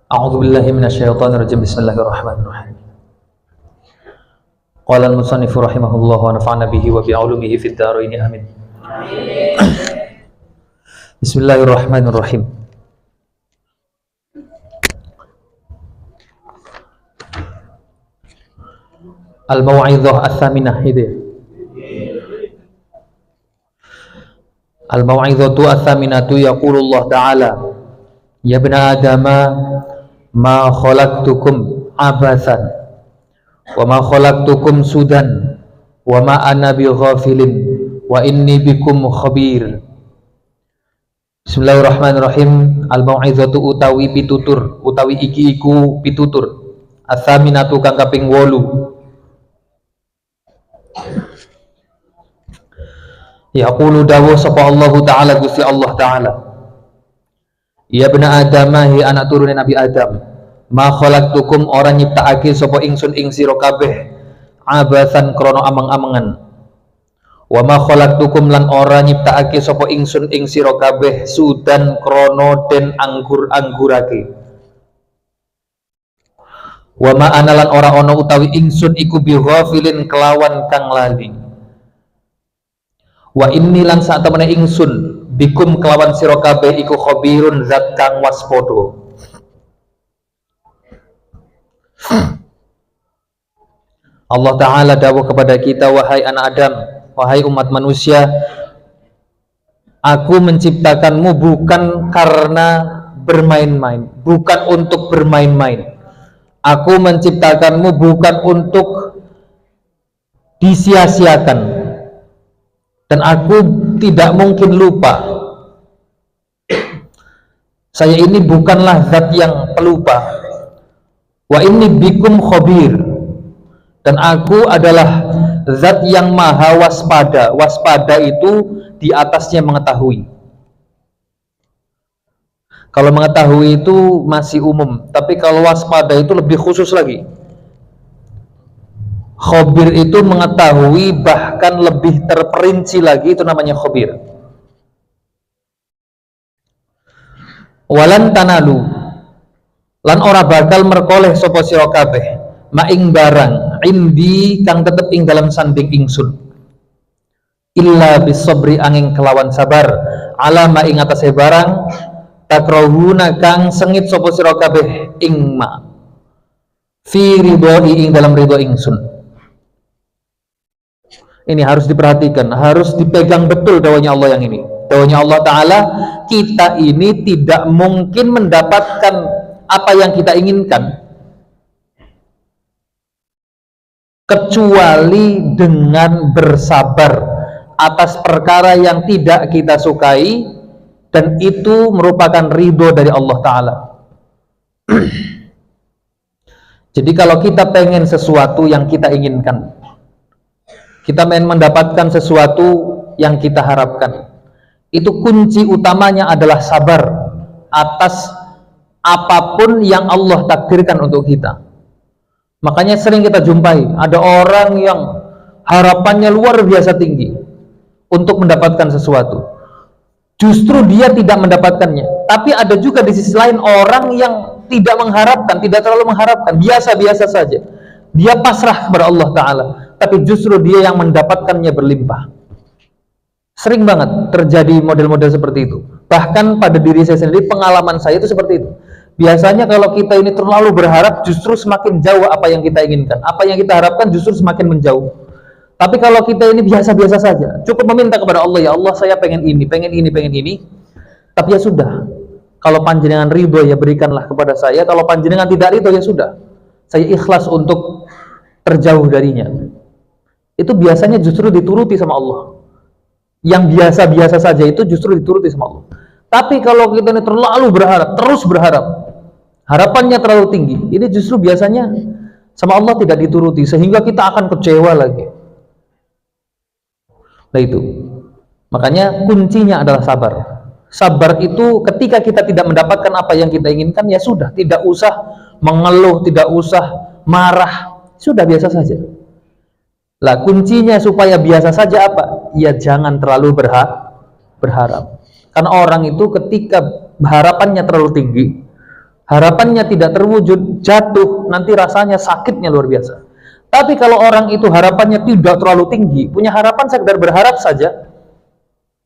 A'udzu billahi minasyaitonir rajim. Bismillahirrahmanirrahim. Qala al-musannif rahimahullah wa nafa'ana bihi wa bi'ulumihi fid dharain amin. Bismillahirrahmanirrahim. Al-mau'izah ats-tsaminah itu ya. Al-mau'izatu ats-tsaminatu yaqulullah ta'ala ya bani adama ma khalaqtukum abathan wa ma khalaqtukum sudan wa ma ana bighafilin wa inni bikum khabir. Bismillahirrahmanirrahim. Al-mau'izatu utawi pitutur utawi iki iku pitutur ats-tsaminatu kang kaping 8. Yaqulu dawuh sapa Allah Ta'ala Gusti Allah Ta'ala ya bani Adam hi anak turune Nabi Adam ma khalaqtukum ora nyiptakake sapa ingsun ing sira kabeh abatsan krana amang-amangan wa ma khalaqtukum lan ora nyiptakake sapa ingsun ing sira kabeh sudan krana den anggur-anggurake wa ma analan ora ana utawi ingsun iku bi ghafilin kelawan kang lali wa inni lan sak temene ingsun bikum kelawan sira kabeh iku khabirun zat kang waspada. Allah Ta'ala dawuh kepada kita, wahai anak Adam, wahai umat manusia, aku menciptakanmu bukan karena bermain-main, bukan untuk bermain-main. Aku menciptakanmu bukan untuk disia-siakan. Dan aku tidak mungkin lupa. Saya ini bukanlah zat yang pelupa. Wa inni bikum khabir. Dan aku adalah zat yang maha waspada. Waspada itu di atasnya mengetahui. Kalau mengetahui itu masih umum, tapi kalau waspada itu lebih khusus lagi. Khabir itu mengetahui, bahkan lebih terperinci lagi, itu namanya khabir. Walan tanalu lan ora bakal merkoleh sapa sira kabeh maing barang indi kang tetep ing dalam sanding ingsun illa bisabri angin kelawan sabar ala ma ing atase barang takrahuna kang sengit sapa sira kabeh ing ma fi ridhoi ing dalam ridho ingsun. Ini harus diperhatikan, harus dipegang betul dawanya Allah yang ini. Dawanya Allah Ta'ala, kita ini tidak mungkin mendapatkan apa yang kita inginkan kecuali dengan bersabar atas perkara yang tidak kita sukai, dan itu merupakan ridho dari Allah Ta'ala. Jadi kalau kita pengen sesuatu yang kita inginkan, kita mendapatkan sesuatu yang kita harapkan, itu kunci utamanya adalah sabar atas apapun yang Allah takdirkan untuk kita. Makanya sering kita jumpai ada orang yang harapannya luar biasa tinggi untuk mendapatkan sesuatu, justru dia tidak mendapatkannya. Tapi ada juga di sisi lain orang yang tidak mengharapkan, tidak terlalu mengharapkan, biasa-biasa saja, dia pasrah kepada Allah Ta'ala, tapi justru dia yang mendapatkannya berlimpah. Sering banget terjadi model-model seperti itu. Bahkan pada diri saya sendiri, pengalaman saya itu seperti itu. Biasanya kalau kita ini terlalu berharap, justru semakin jauh apa yang kita inginkan. Apa yang kita harapkan justru semakin menjauh. Tapi kalau kita ini biasa-biasa saja, cukup meminta kepada Allah, ya Allah saya pengen ini, pengen ini, pengen ini. Tapi ya sudah, kalau panjenengan ridho ya berikanlah kepada saya. Kalau panjenengan tidak ridho ya sudah, saya ikhlas untuk terjauh darinya. Itu biasanya justru dituruti sama Allah. Yang biasa-biasa saja itu justru dituruti sama Allah. Tapi kalau kita ini terlalu berharap, terus berharap, harapannya terlalu tinggi, ini justru biasanya sama Allah tidak dituruti, sehingga kita akan kecewa lagi. Nah itu, makanya kuncinya adalah sabar. Sabar itu ketika kita tidak mendapatkan apa yang kita inginkan, ya sudah, tidak usah mengeluh, tidak usah marah, sudah biasa saja. Lah kuncinya supaya biasa saja apa? Ya jangan terlalu berharap. Karena orang itu ketika harapannya terlalu tinggi, harapannya tidak terwujud, jatuh, nanti rasanya sakitnya luar biasa. Tapi kalau orang itu harapannya tidak terlalu tinggi, punya harapan sekedar berharap saja,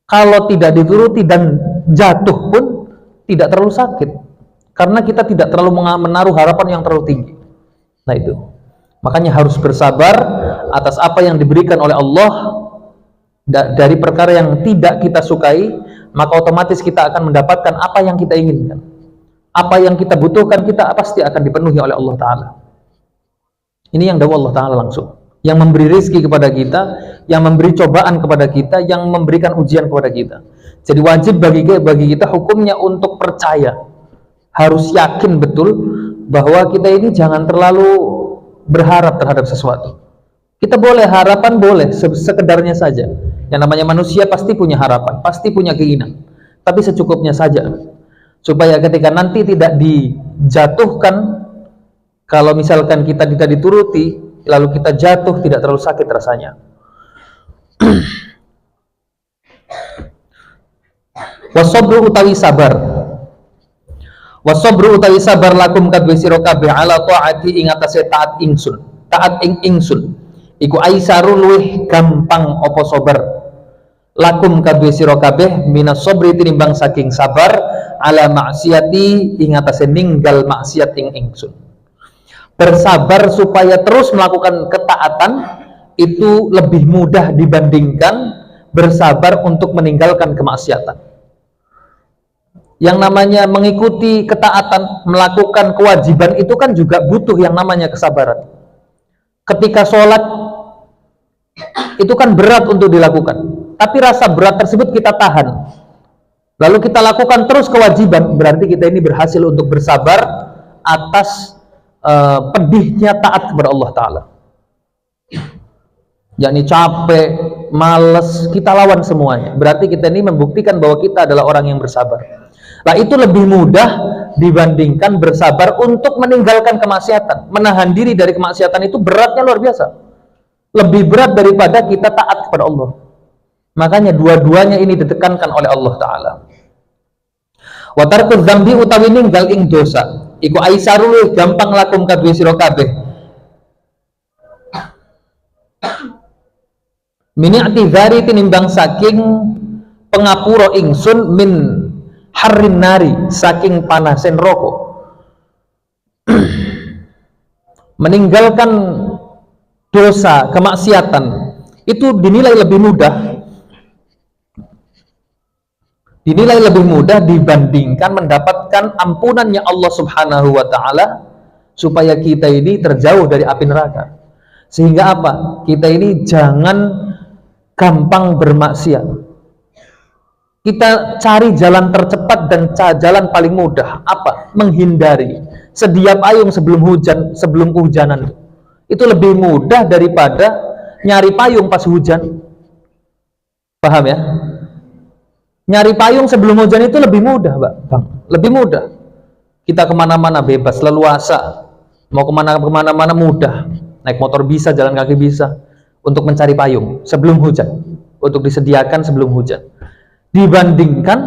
kalau tidak dituruti dan jatuh pun tidak terlalu sakit, karena kita tidak terlalu menaruh harapan yang terlalu tinggi. Nah itu, makanya harus bersabar atas apa yang diberikan oleh Allah dari perkara yang tidak kita sukai, maka otomatis kita akan mendapatkan apa yang kita inginkan. Apa yang kita butuhkan, kita pasti akan dipenuhi oleh Allah Ta'ala. Ini yang dawuh Allah Ta'ala langsung, yang memberi rezeki kepada kita, yang memberi cobaan kepada kita, yang memberikan ujian kepada kita. Jadi wajib bagi kita hukumnya untuk percaya, harus yakin betul bahwa kita ini jangan terlalu berharap terhadap sesuatu. Kita boleh harapan, boleh sekedarnya saja. Yang namanya manusia pasti punya harapan, pasti punya keinginan, tapi secukupnya saja, supaya ketika nanti tidak dijatuhkan, kalau misalkan kita tidak dituruti, lalu kita jatuh, tidak terlalu sakit rasanya. Wasobru utawi sabar, wasobru utawi sabar lakum kadwe sira kabeh ala taati ing atase taat ingsun, taat ing ingsun iku aisaru luwih gampang apa sabar, lakum kadwe sira kabeh minas sabri tinimbang saking sabar ala maksiati ing atase ninggal maksiat ing ingsun. Bersabar supaya terus melakukan ketaatan itu lebih mudah dibandingkan bersabar untuk meninggalkan kemaksiatan. Yang namanya mengikuti ketaatan, melakukan kewajiban itu kan juga butuh yang namanya kesabaran. Ketika sholat itu kan berat untuk dilakukan, tapi rasa berat tersebut kita tahan, lalu kita lakukan terus kewajiban, berarti kita ini berhasil untuk bersabar atas pedihnya taat kepada Allah Ta'ala. Yakni capek, males, kita lawan semuanya, berarti kita ini membuktikan bahwa kita adalah orang yang bersabar. Nah itu lebih mudah dibandingkan bersabar untuk meninggalkan kemaksiatan. Menahan diri dari kemaksiatan itu beratnya luar biasa, lebih berat daripada kita taat kepada Allah. Makanya dua-duanya ini ditekankan oleh Allah Ta'ala. Wa tarku dzambi utawi ninggal ing dosa iku aisaru gampang lakum kadwe sira kabeh min i'tizari tinimbang saking pengapura ingsun min harrin nari saking panasen rokok. Meninggalkan dosa, kemaksiatan itu dinilai lebih mudah dibandingkan mendapatkan ampunannya Allah Subhanahu wa Ta'ala, supaya kita ini terjauh dari api neraka. Sehingga apa? Kita ini jangan gampang bermaksiat. Kita cari jalan tercepat dan jalan paling mudah. Apa? Menghindari. Sedia payung sebelum hujan, sebelum kehujanan. Itu lebih mudah daripada nyari payung pas hujan. Paham ya? Nyari payung sebelum hujan itu lebih mudah, Bang. Lebih mudah. Kita kemana-mana bebas, leluasa. Mau kemana-mana mudah. Naik motor bisa, jalan kaki bisa. Untuk mencari payung sebelum hujan. Untuk disediakan sebelum hujan. Dibandingkan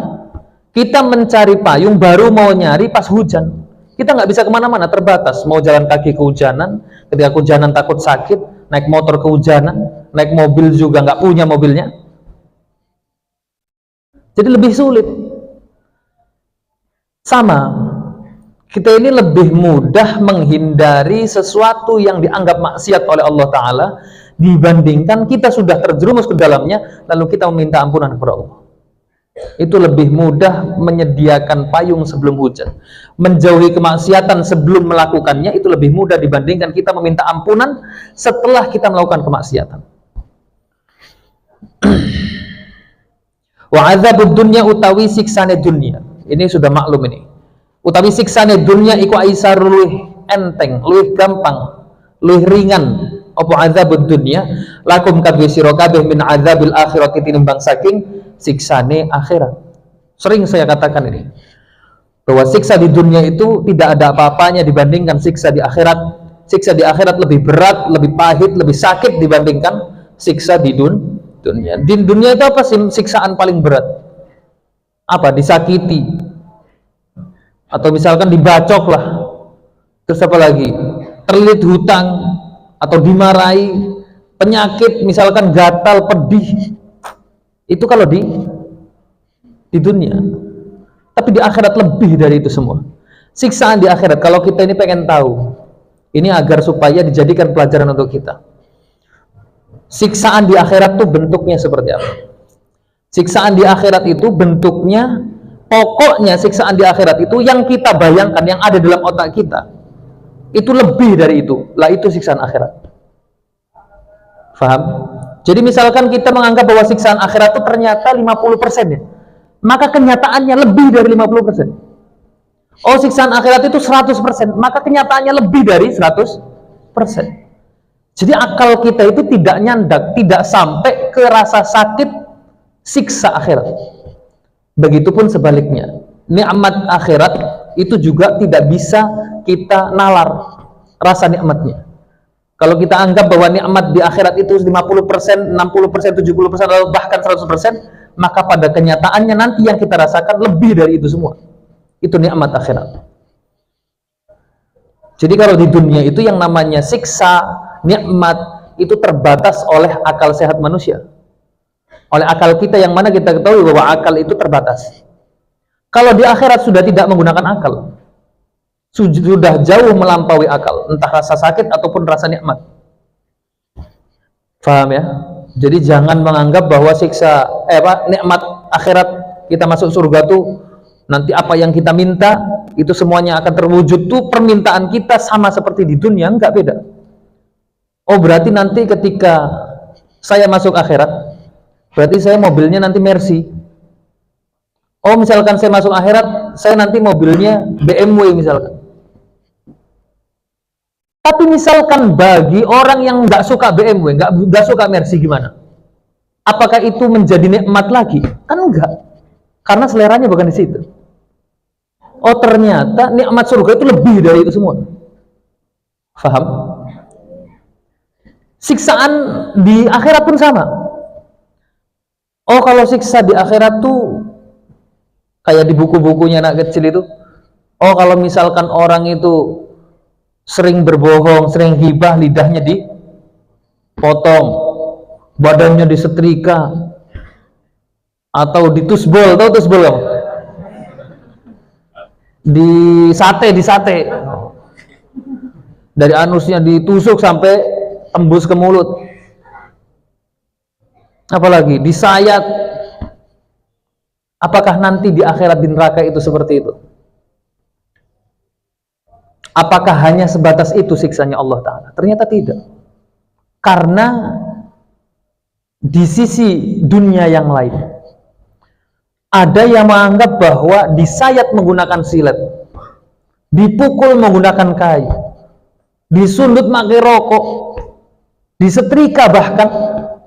kita mencari payung baru mau nyari pas hujan. Kita nggak bisa kemana-mana, terbatas. Mau jalan kaki kehujanan, ketika kehujanan takut sakit. Naik motor kehujanan, naik mobil juga nggak punya mobilnya. Jadi lebih sulit. Sama, kita ini lebih mudah menghindari sesuatu yang dianggap maksiat oleh Allah Ta'ala dibandingkan kita sudah terjerumus ke dalamnya lalu kita meminta ampunan kepada Allah. Itu lebih mudah menyediakan payung sebelum hujan, menjauhi kemaksiatan sebelum melakukannya, itu lebih mudah dibandingkan kita meminta ampunan setelah kita melakukan kemaksiatan. Wa adzabud dunya utawi siksane dunya. Ini sudah maklum ini. Utawi siksane dunya iku aisar luwih enteng, luwih gampang, luwih ringan apa adzabud dunya lakum kadwe sira kabeh min adzabil akhirati tinimbang saking siksane akhirat. Sering saya katakan ini, bahwa siksa di dunia itu tidak ada apa-apanya dibandingkan siksa di akhirat. Siksa di akhirat lebih berat, lebih pahit, lebih sakit dibandingkan siksa di dunia. Di dunia itu apa sih siksaan paling berat? Apa? Disakiti, atau misalkan dibacok lah, terus apa lagi? Terlilit hutang, atau dimarahi, penyakit misalkan gatal, pedih. Itu kalau di dunia. Tapi di akhirat lebih dari itu semua. Siksaan di akhirat, kalau kita ini pengen tahu, ini agar supaya dijadikan pelajaran untuk kita. Siksaan di akhirat itu bentuknya seperti apa? Siksaan di akhirat itu bentuknya, pokoknya siksaan di akhirat itu yang kita bayangkan, yang ada dalam otak kita, itu lebih dari itu. Lah itu siksaan akhirat. Faham? Jadi misalkan kita menganggap bahwa siksaan akhirat itu ternyata 50% ya, maka kenyataannya lebih dari 50%. Oh, siksaan akhirat itu 100%, maka kenyataannya lebih dari 100%. Jadi akal kita itu tidak nyandak, tidak sampai ke rasa sakit siksa akhirat. Begitupun sebaliknya, nikmat akhirat itu juga tidak bisa kita nalar rasa nikmatnya. Kalau kita anggap bahwa nikmat di akhirat itu 50%, 60%, 70%, atau bahkan 100%, maka pada kenyataannya nanti yang kita rasakan lebih dari itu semua. Itu nikmat akhirat. Jadi kalau di dunia itu yang namanya siksa, nikmat, itu terbatas oleh akal sehat manusia. Oleh akal kita yang mana kita ketahui bahwa akal itu terbatas. Kalau di akhirat sudah tidak menggunakan akal, sudah jauh melampaui akal, entah rasa sakit ataupun rasa nikmat. Paham ya? Jadi jangan menganggap bahwa siksa nikmat akhirat, kita masuk surga tuh nanti apa yang kita minta itu semuanya akan terwujud tuh, permintaan kita sama seperti di dunia. Enggak, beda. Oh, berarti nanti ketika saya masuk akhirat, berarti saya mobilnya nanti Mercy. Oh, misalkan saya masuk akhirat, saya nanti mobilnya BMW misalkan. Tapi misalkan bagi orang yang nggak suka BMW, nggak suka Mercy, gimana? Apakah itu menjadi nikmat lagi? Kan enggak, karena seleranya bukan di situ. Oh, ternyata nikmat surga itu lebih dari itu semua. Faham? Siksaan di akhirat pun sama. Oh, kalau siksa di akhirat tuh kayak di buku-bukunya anak kecil itu. Oh, kalau misalkan orang itu sering berbohong, sering ghibah, lidahnya dipotong, badannya disetrika, atau ditusbol. Tahu tusbol kamu? Di sate dari anusnya ditusuk sampai tembus ke mulut. Apalagi disayat. Apakah nanti di akhirat di neraka itu seperti itu? Apakah hanya sebatas itu siksanya Allah Ta'ala? Ternyata tidak. Karena di sisi dunia yang lain, ada yang menganggap bahwa disayat menggunakan silet, dipukul menggunakan kayu, disundut pakai rokok, disetrika bahkan,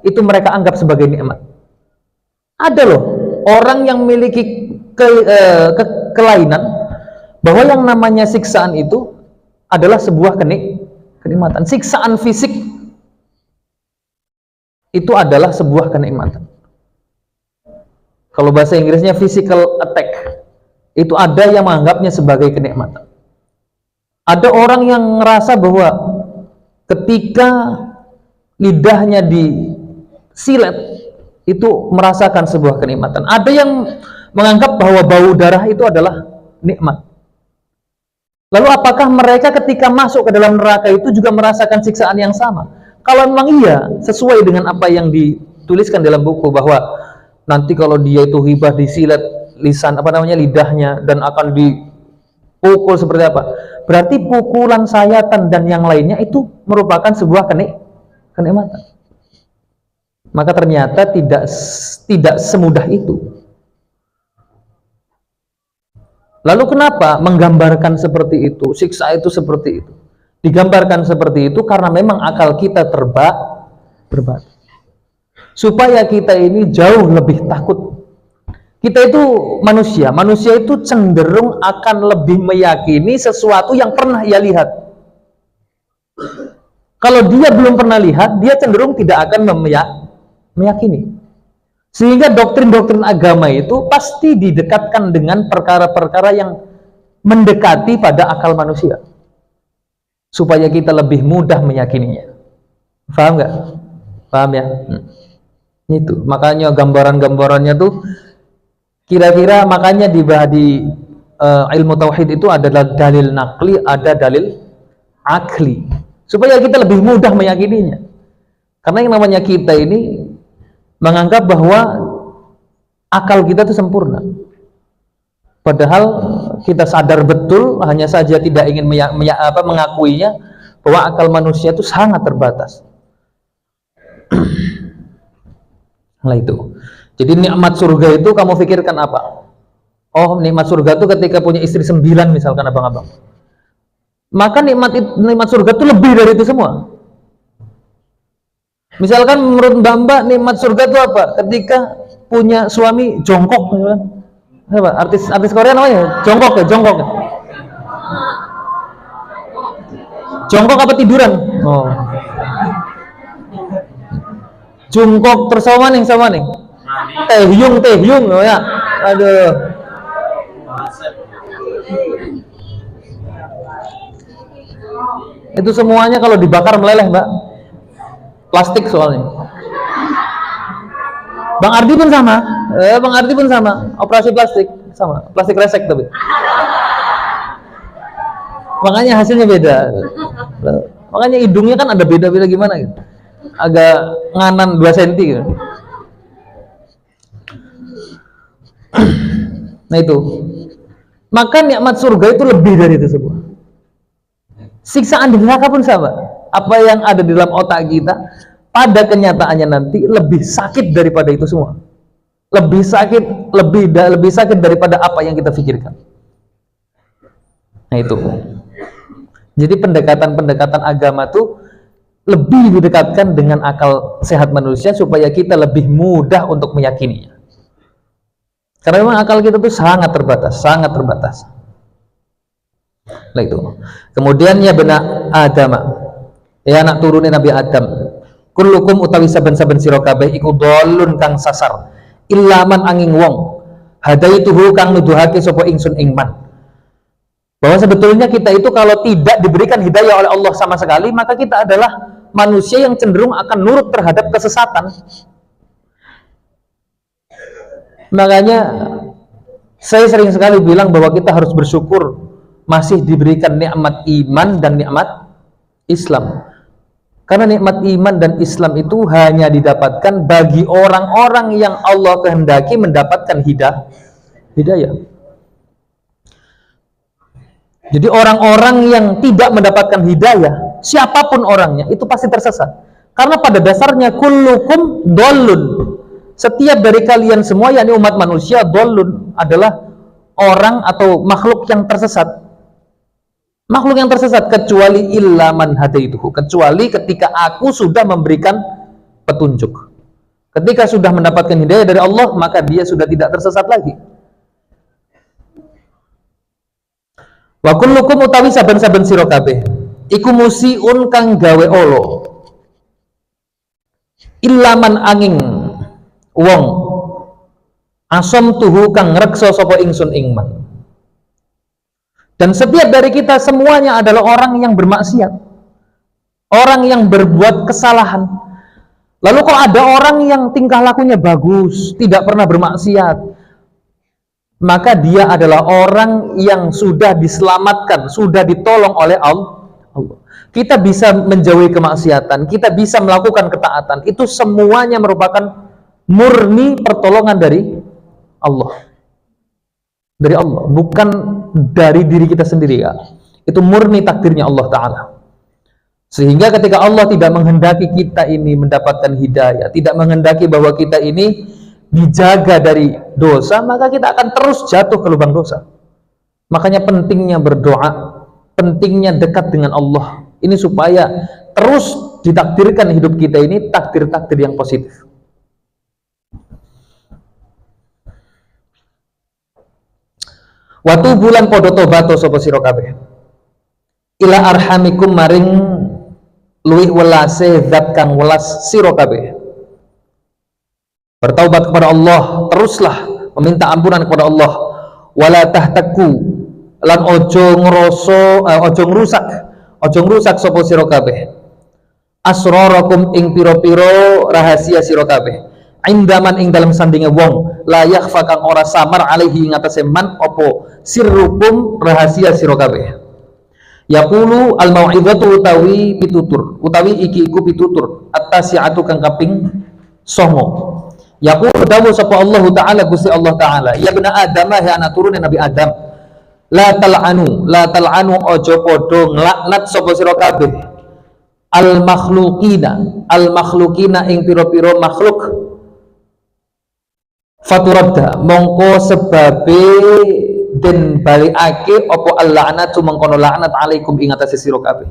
itu mereka anggap sebagai nikmat. Ada loh orang yang memiliki kelainan bahwa yang namanya siksaan itu adalah sebuah kenikmatan. Siksaan fisik itu adalah sebuah kenikmatan. Kalau bahasa Inggrisnya physical attack, itu ada yang menganggapnya sebagai kenikmatan. Ada orang yang ngerasa bahwa ketika lidahnya disilet itu merasakan sebuah kenikmatan. Ada yang menganggap bahwa bau darah itu adalah nikmat. Lalu apakah mereka ketika masuk ke dalam neraka itu juga merasakan siksaan yang sama? Kalau memang iya, sesuai dengan apa yang dituliskan dalam buku, bahwa nanti kalau dia itu ghibah, disilet lidahnya dan akan dipukul seperti apa, berarti pukulan, sayatan dan yang lainnya itu merupakan sebuah kenikmatan. Maka ternyata tidak semudah itu. Lalu kenapa menggambarkan seperti itu, siksa itu seperti itu? Digambarkan seperti itu karena memang akal kita terbatas. Supaya kita ini jauh lebih takut Kita itu manusia itu cenderung akan lebih meyakini sesuatu yang pernah ia lihat. Kalau dia belum pernah lihat, dia cenderung tidak akan meyakini. Sehingga doktrin-doktrin agama itu pasti didekatkan dengan perkara-perkara yang mendekati pada akal manusia, supaya kita lebih mudah meyakininya. Paham nggak? Paham ya? Itu makanya gambaran-gambarannya tuh kira-kira, makanya di ilmu tauhid itu adalah dalil nakli, ada dalil akli, supaya kita lebih mudah meyakininya. Karena yang namanya kita ini menganggap bahwa akal kita itu sempurna, padahal kita sadar betul, hanya saja tidak ingin mengakuinya, bahwa akal manusia itu sangat terbatas. Nah itu. Jadi nikmat surga itu kamu pikirkan apa? Oh, nikmat surga itu ketika punya istri 9 misalkan, abang-abang. Maka nikmat surga itu lebih dari itu semua. Misalkan menurut mbak-mbak nikmat surga itu apa? Ketika punya suami jongkok, misalkan. Apa? Artis Korea namanya jongkok ya, jongkok ya. Jongkok apa tiduran? Oh. Jongkok terus sama nih. Taehyung oh ya. Aduh. Itu semuanya kalau dibakar meleleh, Mbak. Plastik soalnya. Bang Ardi pun sama. Operasi plastik sama. Plastik resek tapi. Makanya hasilnya beda. Makanya hidungnya kan ada beda-beda gimana gitu. Agak nganan 2 cm gitu. Nah itu. Maka nikmat surga itu lebih dari itu semua. Siksaan di neraka pun sama. Apa yang ada di dalam otak kita pada kenyataannya nanti lebih sakit daripada itu semua. Lebih sakit daripada apa yang kita pikirkan. Nah itu. Jadi pendekatan agama tuh lebih didekatkan dengan akal sehat manusia supaya kita lebih mudah untuk meyakininya. Karena memang akal kita tuh sangat terbatas. Nah itu. Kemudian ya benak Adam, ya anak turunin Nabi Adam. Kullukum utawi saben-saben sira kabeh iku dhalun kang sasar. Illaman angin wong. Hadaituhu kang nuduhake sapa ingsun ing man. Bahwa sebetulnya kita itu kalau tidak diberikan hidayah oleh Allah sama sekali, maka kita adalah manusia yang cenderung akan nurut terhadap kesesatan. Makanya saya sering sekali bilang bahwa kita harus bersyukur masih diberikan nikmat iman dan nikmat Islam. Karena nikmat iman dan Islam itu hanya didapatkan bagi orang-orang yang Allah kehendaki mendapatkan hidayah. Jadi orang-orang yang tidak mendapatkan hidayah, siapapun orangnya, itu pasti tersesat. Karena pada dasarnya kullukum dhalun. Setiap dari kalian semua, yakni umat manusia, dhalun adalah orang atau makhluk yang tersesat. Makhluk yang tersesat kecuali illa man hadaituhu, kecuali ketika aku sudah memberikan petunjuk. Ketika sudah mendapatkan hidayah dari Allah, maka dia sudah tidak tersesat lagi. Wa kullukum utawi saben-saben sira kabeh iku musiun kang gawe ala illaman angin wong asom tuhu kang reksa sapa ingsun ing man. Dan setiap dari kita semuanya adalah orang yang bermaksiat, orang yang berbuat kesalahan. Lalu kok ada orang yang tingkah lakunya bagus, tidak pernah bermaksiat, maka dia adalah orang yang sudah diselamatkan, sudah ditolong oleh Allah. Kita bisa menjauhi kemaksiatan, kita bisa melakukan ketaatan, itu semuanya merupakan murni pertolongan dari Allah. Dari Allah, bukan dari diri kita sendiri ya. Itu murni takdirnya Allah Ta'ala. Sehingga ketika Allah tidak menghendaki kita ini mendapatkan hidayah, tidak menghendaki bahwa kita ini dijaga dari dosa, maka kita akan terus jatuh ke lubang dosa. Makanya pentingnya berdoa, pentingnya dekat dengan Allah. Ini supaya terus ditakdirkan hidup kita ini takdir-takdir yang positif. Watu bulan podo tobato sapa sira kabeh ila arhamikum maring luwih welase zat kang welas sira kabeh. Bertaubat kepada Allah, teruslah meminta ampunan kepada Allah. Wala tahtaku lan ojo ngeroso ojo ngrusak sapa sira kabeh asrarakum ing pira-pira rahasia sira kabeh indaman ing dalam sandinge wong la yakhfa kang ora samar alaihi ing atase man apa sirrukum rahasia sira kabeh. Yaqulu al mau'izatu utawi pitutur utawi iki iku pitutur at-tasi'atu kang kaping 9. Yaqulu dawu sapa Allah taala Gusti Allah taala ya bena Adam ya anak turune Nabi Adam la tal'anu ojo podo nglaknat sapa sira kabeh al makhluqina ing pira-pira makhluk faturadda mongko sebabe den balikake apa al-la'natu mengkono laknat alaikum ing atase sira kabeh.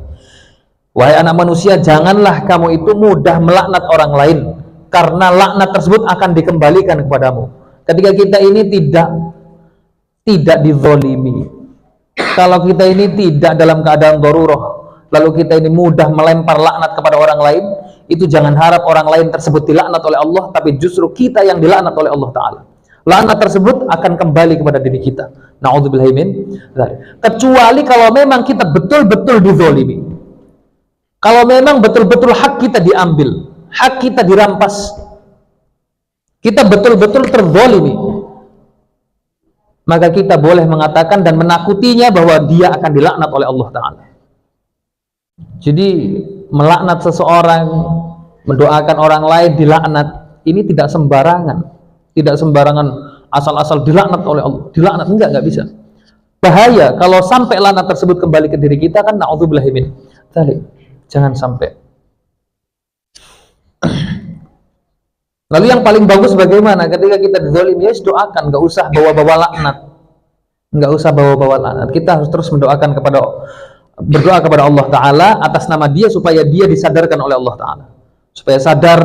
Wahai anak manusia, janganlah kamu itu mudah melaknat orang lain, karena laknat tersebut akan dikembalikan kepadamu ketika kita ini tidak dizalimi. Kalau kita ini tidak dalam keadaan darurat, lalu kita ini mudah melempar laknat kepada orang lain, itu jangan harap orang lain tersebut dilaknat oleh Allah, tapi justru kita yang dilaknat oleh Allah Ta'ala. Laknat tersebut akan kembali kepada diri kita. Na'udzubillahi min dzalik. Kecuali kalau memang kita betul-betul dizalimi, kalau memang betul-betul hak kita diambil, hak kita dirampas, kita betul-betul terzalimi, maka kita boleh mengatakan dan menakutinya bahwa dia akan dilaknat oleh Allah Ta'ala. Jadi melaknat seseorang, mendoakan orang lain dilaknat, ini tidak sembarangan, asal-asal dilaknat oleh Allah, dilaknat, enggak bisa. Bahaya kalau sampai laknat tersebut kembali ke diri kita, kan na'udzubillahi min dzalik. Jangan sampai. Lalu yang paling bagus bagaimana ketika kita dizalimi? Ya doakan, nggak usah bawa-bawa laknat, kita harus terus berdoa kepada Allah Ta'ala atas nama dia, supaya dia disadarkan oleh Allah Ta'ala, supaya sadar,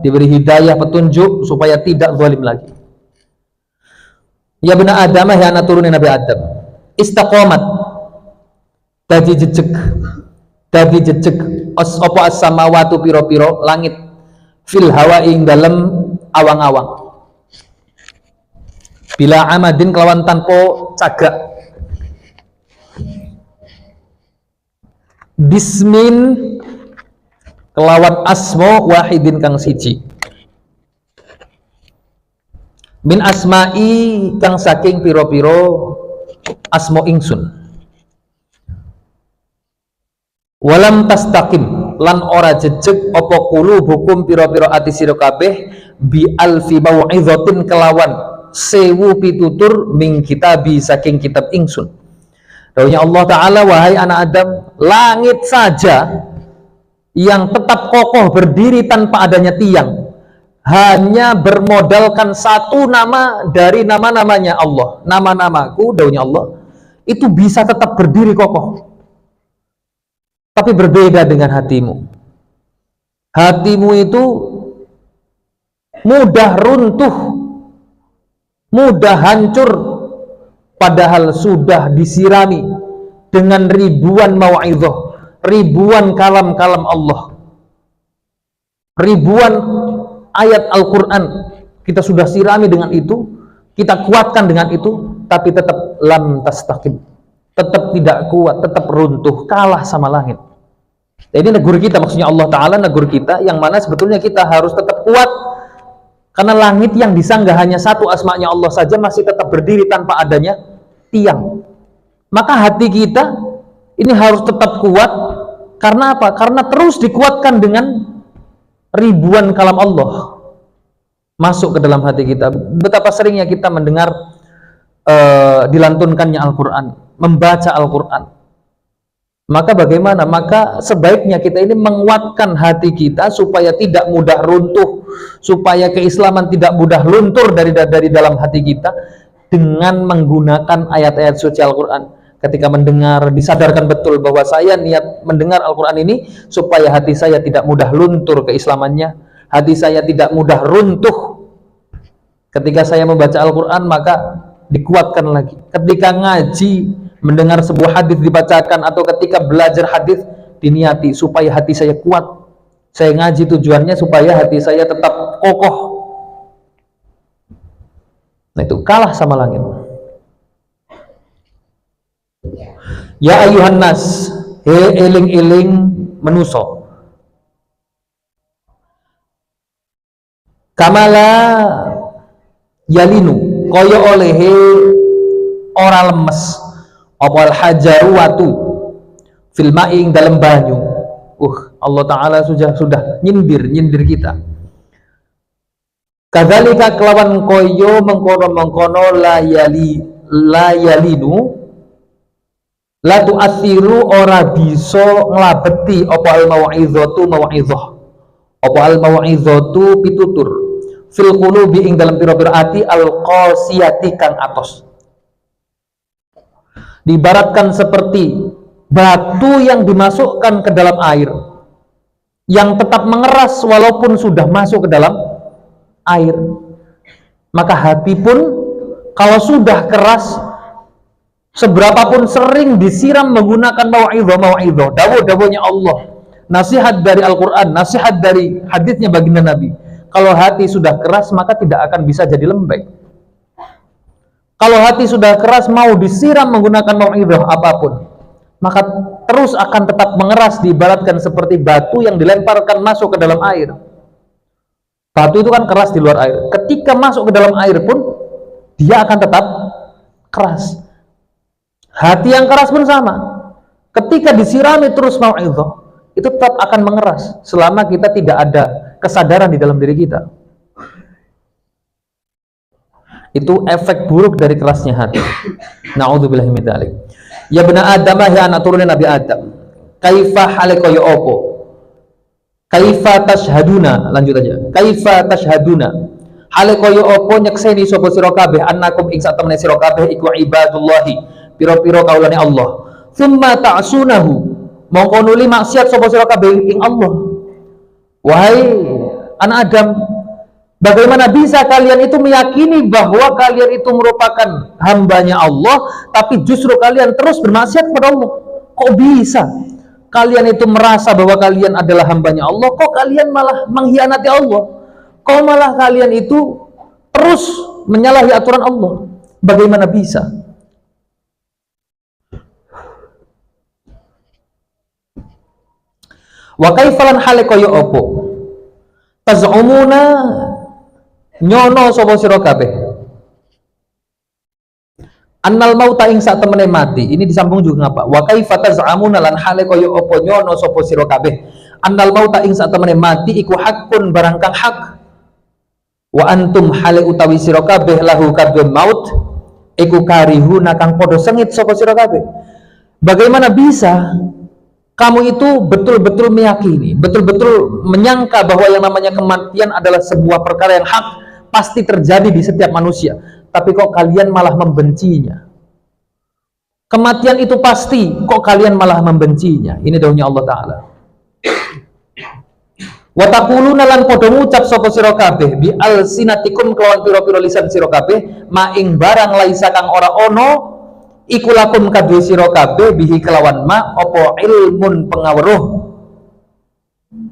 diberi hidayah, petunjuk, supaya tidak zalim lagi. Ya bena Adam ya anak turunin Nabi Adam istaqomat dadi jejeg apa as-samawatu piro-piro langit fil hawa ing dalem awang-awang bila amadin kelawan tanpa cagak bismin kelawan asmo wahidin kang siji min asma'i kang saking piro-piro asmo ingsun walam tastaqim lan ora jejeg apa qulubukum pira-pira ati sira kabeh bi alfi mau'izatin kelawan 1000 pitutur min kitabi saking kitab ingsun. Dawuhnya Allah Ta'ala, wahai anak Adam, langit saja yang tetap kokoh berdiri tanpa adanya tiang, hanya bermodalkan satu nama dari nama-namanya Allah, nama-namaku, dawuhnya Allah, itu bisa tetap berdiri kokoh. Tapi berbeda dengan hatimu. Hatimu itu mudah runtuh, mudah hancur, padahal sudah disirami dengan ribuan mau'izah, ribuan kalam-kalam Allah, ribuan ayat Al-Quran. Kita sudah sirami dengan itu, kita kuatkan dengan itu, tapi tetap lam tastaqim, tetap tidak kuat, tetap runtuh, kalah sama langit. Jadi negur kita, maksudnya Allah Ta'ala negur kita, yang mana sebetulnya kita harus tetap kuat, karena langit yang disanggah hanya satu asma'nya Allah saja masih tetap berdiri tanpa adanya tiang. Maka hati kita ini harus tetap kuat. Karena apa? Karena terus dikuatkan dengan ribuan kalam Allah masuk ke dalam hati kita. Betapa seringnya kita mendengar dilantunkannya Al-Quran, membaca Al-Quran. Maka bagaimana? Maka sebaiknya kita ini menguatkan hati kita supaya tidak mudah runtuh, supaya keislaman tidak mudah luntur dari dalam hati kita, dengan menggunakan ayat-ayat suci Al-Quran. Ketika mendengar, disadarkan betul bahwa saya niat mendengar Al-Quran ini supaya hati saya tidak mudah luntur keislamannya, hati saya tidak mudah runtuh. Ketika saya membaca Al-Quran, maka dikuatkan lagi. Ketika ngaji, mendengar sebuah hadis dibacakan, atau ketika belajar hadis, diniati supaya hati saya kuat. Saya ngaji tujuannya supaya hati saya tetap kokoh. Nah, itu kalah sama langit. Ya ayuhan nas, he eling-eling menuso, kamala yalinu kaya olehe ora lemes apa al hajaru watu fil ma'i dalam banyu. Allah Ta'ala sudah nyindir kita. Kadzalika kelawan koyo mengkono la yalinu la tu'athiru ora bisa nglabeti apa al mau'izatu mau'izah, apa al mau'izatu pitutur fil qulubi ing dalam pira-pira ati al qasiyati kang atos. Diibaratkan seperti batu yang dimasukkan ke dalam air yang tetap mengeras walaupun sudah masuk ke dalam air. Maka hati pun kalau sudah keras, seberapapun sering disiram menggunakan mau'izah, dawuh-dawuhnya Allah, nasihat dari Al-Quran, nasihat dari hadisnya baginda Nabi, kalau hati sudah keras maka tidak akan bisa jadi lembek. Kalau hati sudah keras, mau disiram menggunakan mau'izah apapun, maka terus akan tetap mengeras. Diibaratkan seperti batu yang dilemparkan masuk ke dalam air. Batu itu kan keras di luar air, ketika masuk ke dalam air pun dia akan tetap keras. Hati yang keras pun sama, ketika disirami terus mau'izah, itu tetap akan mengeras selama kita tidak ada kesadaran di dalam diri kita. Itu efek buruk dari kerasnya hati. Na'udzubillahi min dzalik. Ya bena Adam, ya anak turunnya Nabi Adam, kaifa halikoyo opo, kaifa tashhaduna, lanjut aja, kaifa tashhaduna, halikoyo opo nyekseni sopo sira kabeh annakum ing sak temene sira kabeh iku ibadullahi, piro-piro kaulane Allah, thumma ta'sunahu, mongko nuli maksiat sapa sira kabeh ing Allah. Wahai anak Adam, bagaimana bisa kalian itu meyakini bahwa kalian itu merupakan hambanya Allah, tapi justru kalian terus bermaksiat kepada Allah? Kok bisa kalian itu merasa bahwa kalian adalah hambanya Allah, kok kalian malah mengkhianati Allah? Kok malah kalian itu terus menyalahi aturan Allah? Bagaimana bisa? Wa kaifalan hale kaya apa taz'umuna nyono sapa sira kabeh annal mauta ing sak temene mati. Ini disambung juga ngapa? Wa kaifa taz'amuna lan hale kaya apa nyono sapa sira kabeh annal mauta ing sak temene mati iku hakun barang kang hak, wa antum hale utawi sira kabeh lahu kadhe maut iku karihuna kang padha sengit sapa sira kabeh. Bagaimana bisa kamu itu betul-betul meyakini, betul-betul menyangka bahwa yang namanya kematian adalah sebuah perkara yang hak, pasti terjadi di setiap manusia, tapi kok kalian malah membencinya? Kematian itu pasti, kok kalian malah membencinya? Ini dawuhnya Allah Ta'ala. Wa taquluna lan padha ngucap sapa sira kabeh bi alsinatikum kelawan pira-pira lisan sira kabeh ma ing barang laisa kang ora ono iku lakum kadhe sira kabeh bihi kelawan ma apa ilmun pengaweruh,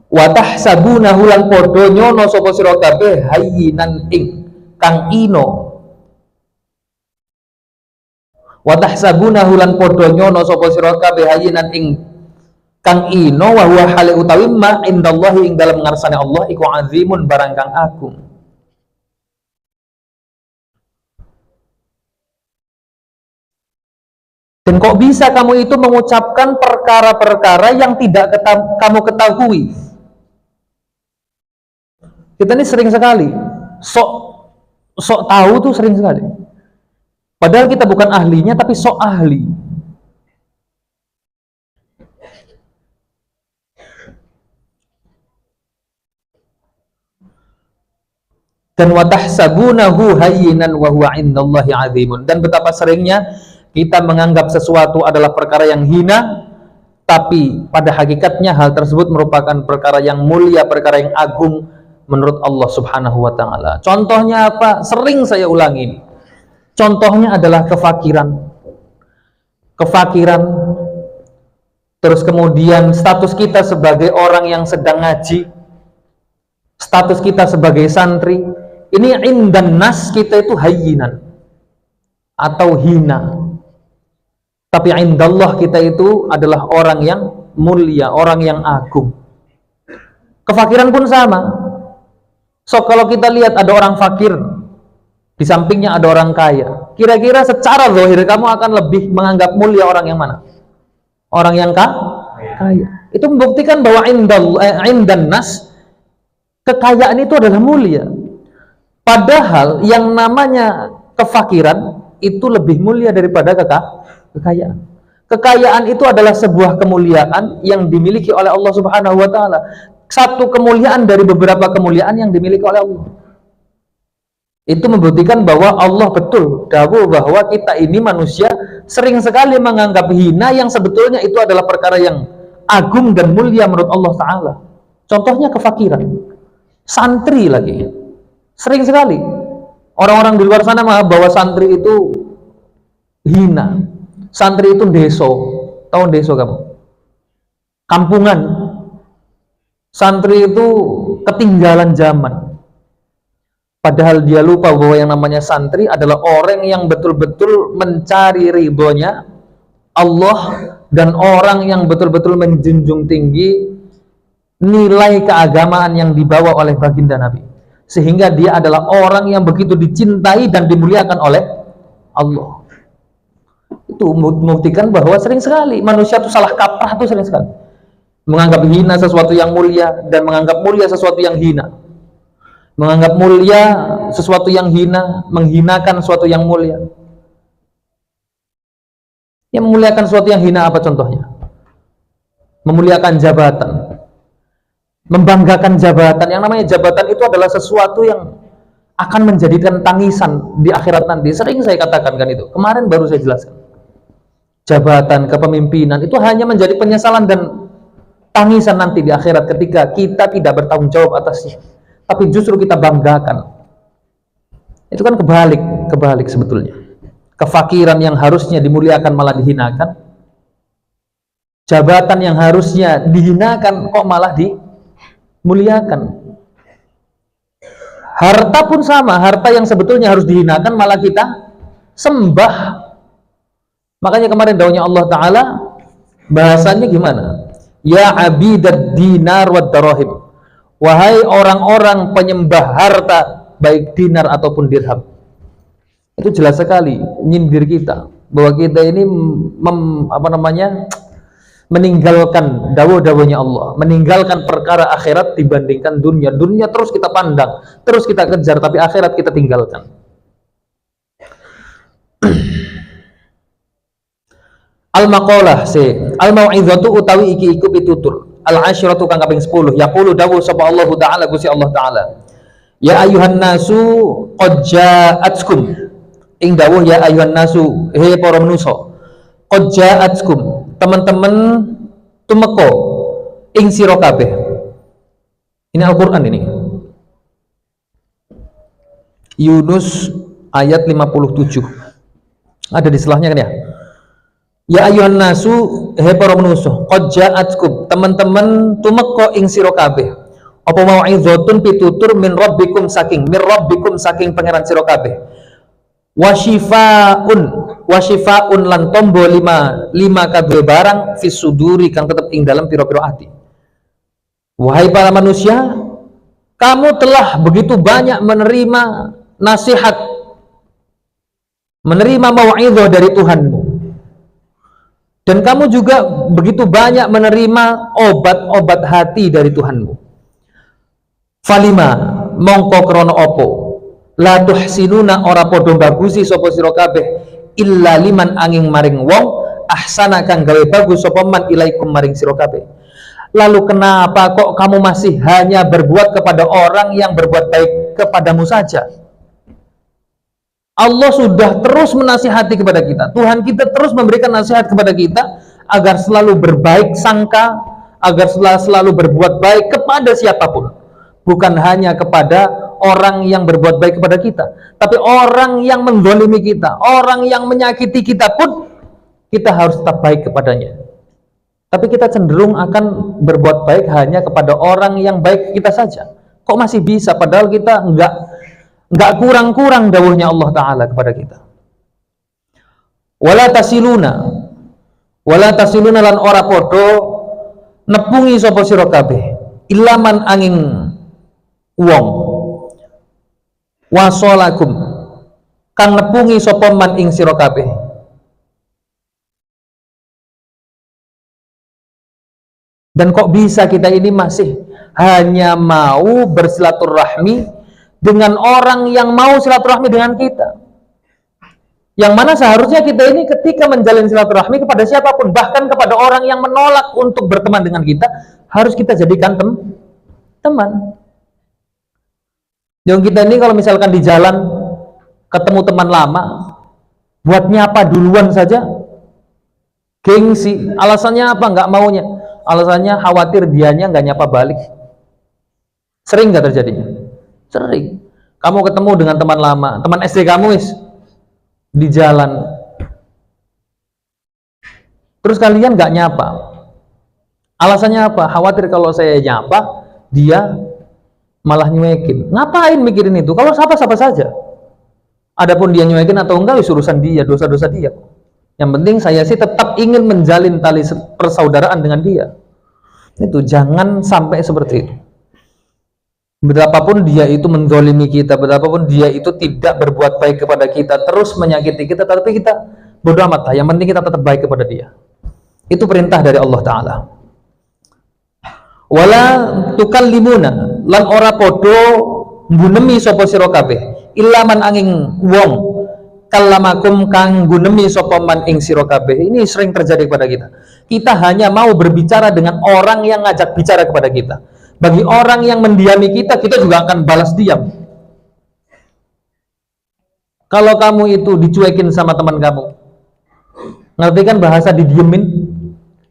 wa tahsabunahu lan padha nyono sapa sira kabeh hayyinan ing kang ino, wa tahsabunahu lan padha nyono sapa sira kabeh hayyinan ing kang ino wa huwa hale utawi ma indallahi ing dalem ngarsane Allah iku azimun barang kang agung. Dan kok bisa kamu itu mengucapkan perkara-perkara yang tidak kamu ketahui? Kita ini sering sekali sok tahu tuh sering sekali. Padahal kita bukan ahlinya, tapi sok ahli. Dan watahsabunahu hayyinan wa huwa indallahi azimun. Dan betapa seringnya kita menganggap sesuatu adalah perkara yang hina, tapi pada hakikatnya hal tersebut merupakan perkara yang mulia, perkara yang agung menurut Allah Subhanahu wa Ta'ala. Contohnya apa? Sering saya ulangi. Contohnya adalah kefakiran. Kefakiran, terus kemudian status kita sebagai orang yang sedang ngaji, status kita sebagai santri, ini indan nas kita itu hayyinan atau hina. Tapi indallah kita itu adalah orang yang mulia, orang yang agung. Kefakiran pun sama. So kalau kita lihat ada orang fakir, di sampingnya ada orang kaya, kira-kira secara zahir kamu akan lebih menganggap mulia orang yang mana? Orang yang kaya. Itu membuktikan bahwa indan nas, kekayaan itu adalah mulia. Padahal yang namanya kefakiran itu lebih mulia daripada kekayaan. Kekayaan itu adalah sebuah kemuliaan yang dimiliki oleh Allah Subhanahu wa taala. Satu kemuliaan dari beberapa kemuliaan yang dimiliki oleh Allah. Itu membuktikan bahwa Allah betul dawuh bahwa kita ini manusia sering sekali menganggap hina yang sebetulnya itu adalah perkara yang agung dan mulia menurut Allah Ta'ala. Contohnya kefakiran. Santri lagi. Sering sekali orang-orang di luar sana bahwa santri itu hina. Santri itu deso. Tahu deso kamu? Kampungan. Santri itu ketinggalan zaman. Padahal dia lupa bahwa yang namanya santri adalah orang yang betul-betul mencari ridhonya Allah dan orang yang betul-betul menjunjung tinggi nilai keagamaan yang dibawa oleh baginda Nabi. Sehingga dia adalah orang yang begitu dicintai dan dimuliakan oleh Allah. Itu membuktikan bahwa sering sekali manusia itu salah kaprah, itu sering sekali menganggap hina sesuatu yang mulia dan menganggap mulia sesuatu yang hina. Menganggap mulia sesuatu yang hina, menghinakan sesuatu yang mulia. Yang memuliakan sesuatu yang hina apa contohnya? Memuliakan jabatan, membanggakan jabatan. Yang namanya jabatan itu adalah sesuatu yang akan menjadikan tangisan di akhirat nanti. Sering saya katakan kan itu. Kemarin baru saya jelaskan. Jabatan, kepemimpinan itu hanya menjadi penyesalan dan tangisan nanti di akhirat ketika kita tidak bertanggung jawab atasnya. Tapi justru kita banggakan. Itu kan kebalik sebetulnya. Kefakiran yang harusnya dimuliakan malah dihinakan. Jabatan yang harusnya dihinakan kok malah dimuliakan. Harta pun sama, harta yang sebetulnya harus dihinakan malah kita sembah. Makanya kemarin daunnya Allah Ta'ala bahasanya gimana? Ya abidad dinar wad darahim. Wahai orang-orang penyembah harta, baik dinar ataupun dirham. Itu jelas sekali nyindir kita bahwa kita ini meninggalkan dawuh-dawuhnya Allah, meninggalkan perkara akhirat dibandingkan dunia. Dunia terus kita pandang, terus kita kejar, tapi akhirat kita tinggalkan. Al-maqalah al-mau'izatu utawi iki iku pitutur. Al-asyratu kang kaping 10. Yaqulu dawuh sapa Allah Ta'ala Gusti Allah Ta'ala. Ya ayuhan nasu qad ja'atkum. Ing dawuh ya ayuhan nasu, he para manusa. Qad ja'atkum. Teman-teman tumeka ing sira kabeh. Ini Al-Qur'an ini. Yunus ayat 57. Ada di selahnya kan ya? Ya ayuhan nasu, he para manusa, qad ja'atkum, teman-teman tumeka ing sira kabeh. Apa mau'izatun pitutur min rabbikum saking pangeran sira kabeh. Wasyifaun lan tombo lima kabeh barang fis suduri kang tetep ing dalam pira-pira ati. Wahai para manusia, kamu telah begitu banyak menerima nasihat, menerima mau'izah dari Tuhanmu. Dan kamu juga begitu banyak menerima obat-obat hati dari Tuhanmu. Falima mongko krono opo la tuhsinuna ora podo bagusi sapa sira kabeh illa liman angin maring wong ahsana kang gawe bagus sapa man ilaikum maring sira kabeh. Lalu kenapa kok kamu masih hanya berbuat kepada orang yang berbuat baik kepadamu saja? Allah sudah terus menasihati kepada kita. Tuhan kita terus memberikan nasihat kepada kita agar selalu berbaik sangka, agar selalu berbuat baik kepada siapapun, bukan hanya kepada orang yang berbuat baik kepada kita, tapi orang yang menzalimi kita, orang yang menyakiti kita pun kita harus tetap baik kepadanya. Tapi kita cenderung akan berbuat baik hanya kepada orang yang baik kita saja. Kok masih bisa? Padahal kita enggak kurang-kurang dawuhnya Allah Ta'ala kepada kita. Wala tasiluna lan ora podo nepungi sapa sira kabeh ilaman angin wong wasolakum kang nepungi sapa man ing sira kabeh. Dan kok bisa kita ini masih hanya mau bersilaturahmi dengan orang yang mau silaturahmi dengan kita, yang mana seharusnya kita ini ketika menjalin silaturahmi kepada siapapun, bahkan kepada orang yang menolak untuk berteman dengan kita, harus kita jadikan teman. Yang kita ini kalau misalkan di jalan ketemu teman lama, buat nyapa duluan saja gengsi. Alasannya apa? Nggak maunya. Alasannya khawatir dianya nggak nyapa balik. Sering nggak terjadinya? Sering. Kamu ketemu dengan teman lama, teman SD kamu di jalan, terus kalian nggak nyapa. Alasannya apa? Khawatir kalau saya nyapa dia malah nyuekin. Ngapain mikirin itu? Kalau sapa-sapa saja. Adapun dia nyuekin atau enggak, urusan dia, dosa-dosa dia. Yang penting saya sih tetap ingin menjalin tali persaudaraan dengan dia. Itu jangan sampai seperti itu. Betapapun dia itu menzalimi kita, betapapun dia itu tidak berbuat baik kepada kita, terus menyakiti kita, tapi kita bodoh amat. Yang penting kita tetap baik kepada dia. Itu perintah dari Allah Ta'ala. Wala tukallimuna lan ora podo ngunemi sapa sira kabeh illa man angin wong kalamakum kang gunemi sapa man ing sira kabeh. Ini sering terjadi kepada kita. Kita hanya mau berbicara dengan orang yang ngajak bicara kepada kita. Bagi orang yang mendiami kita, kita juga akan balas diam. Kalau kamu itu dicuekin sama teman kamu, ngerti kan bahasa didiemin?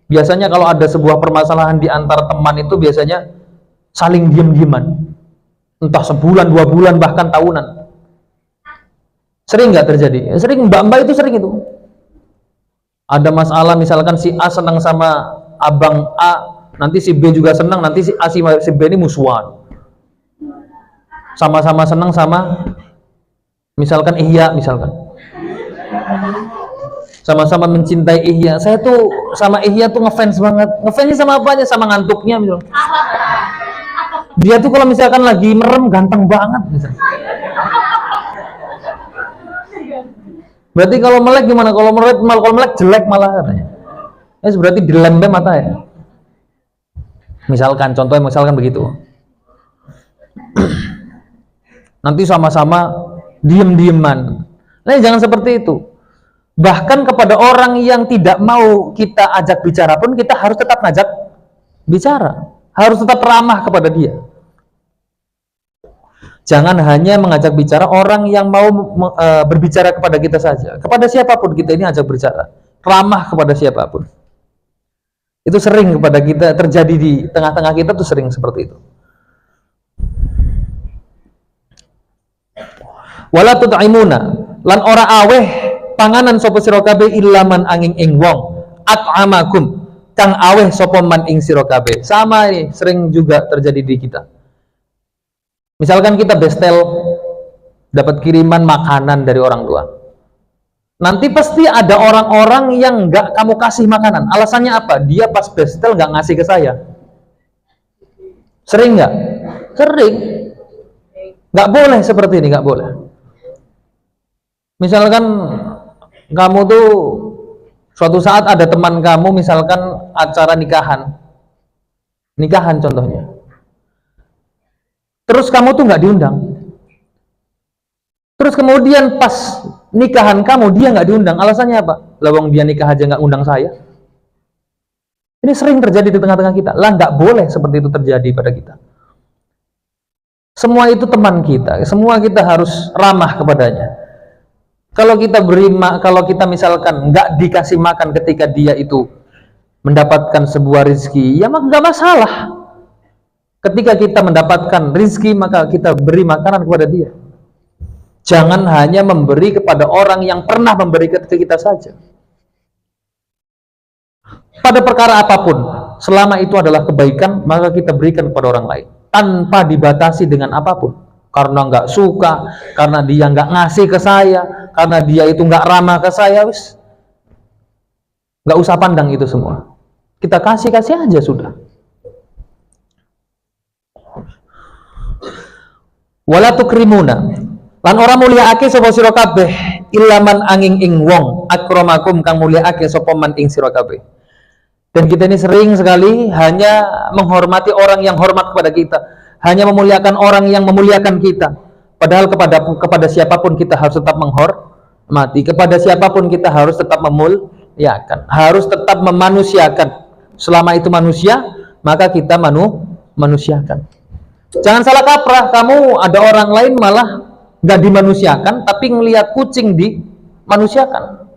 Biasanya kalau ada sebuah permasalahan di antara teman itu biasanya saling diem-dieman. Entah sebulan, 2 bulan, bahkan tahunan. Sering nggak terjadi? Sering, mbak-mbak itu sering itu. Ada masalah, misalkan si A senang sama abang A, nanti si B juga senang, nanti si A si B ini musuhan. Sama-sama senang sama, misalkan Ihya, misalkan. Sama-sama mencintai Ihya. Saya tuh sama Ihya tuh ngefans banget. Ngefansnya sama apanya? Sama ngantuknya misalkan. Dia tuh kalau misalkan lagi merem ganteng banget misalkan. Berarti kalau melek gimana? Kalau melek jelek malah katanya. Berarti dilembe mata ya. Misalkan, contohnya misalkan begitu. Nanti sama-sama diem-dieman. Nah, jangan seperti itu. Bahkan kepada orang yang tidak mau kita ajak bicara pun kita harus tetap ngajak bicara. Harus tetap ramah kepada dia. Jangan hanya mengajak bicara orang yang mau berbicara kepada kita saja. Kepada siapapun kita ini ajak bicara. Ramah kepada siapapun. Itu sering kepada kita terjadi di tengah-tengah kita tuh sering seperti itu. Wala tut'imuna lan ora aweh panganan sapa sira kabeh ilaman angin ing wong at'amakum kang aweh sapa man ing sira kabeh. Sama ini sering juga terjadi di kita. Misalkan kita bestel dapat kiriman makanan dari orang tua. Nanti pasti ada orang-orang yang nggak kamu kasih makanan. Alasannya apa? Dia pas bestel nggak ngasih ke saya. Sering nggak? Sering. Nggak boleh seperti ini, nggak boleh. Misalkan kamu tuh suatu saat ada teman kamu, misalkan acara nikahan contohnya. Terus kamu tuh nggak diundang. Terus kemudian pas nikahan kamu dia nggak diundang. Alasannya apa? Lawang dia nikah aja nggak undang saya. Ini sering terjadi di tengah-tengah kita. Lah nggak boleh seperti itu terjadi pada kita. Semua itu teman kita. Semua kita harus ramah kepadanya. Kalau kita misalkan nggak dikasih makan ketika dia itu mendapatkan sebuah rezeki, ya nggak masalah. Ketika kita mendapatkan rizki, maka kita beri makanan kepada dia. Jangan hanya memberi kepada orang yang pernah memberi ke kita saja. Pada perkara apapun, selama itu adalah kebaikan, maka kita berikan kepada orang lain tanpa dibatasi dengan apapun. Karena nggak suka, karena dia nggak ngasih ke saya, karena dia itu nggak ramah ke saya, wis nggak usah pandang itu semua. Kita kasih aja sudah. Wala tukrimuna, lan ora mulyaake sapa sira kabeh ilaman angin ing wong akramakum kang mulyaake sapa man ing sira kabeh. Dan kita ini sering sekali hanya menghormati orang yang hormat kepada kita, hanya memuliakan orang yang memuliakan kita. Padahal kepada siapapun kita harus tetap menghormati, kepada siapapun kita harus tetap memuliakan, harus tetap memanusiakan. Selama itu manusia, maka kita manusiakan. Jangan salah kaprah, kamu ada orang lain malah nggak dimanusiakan, tapi ngelihat kucing dimanusiakan.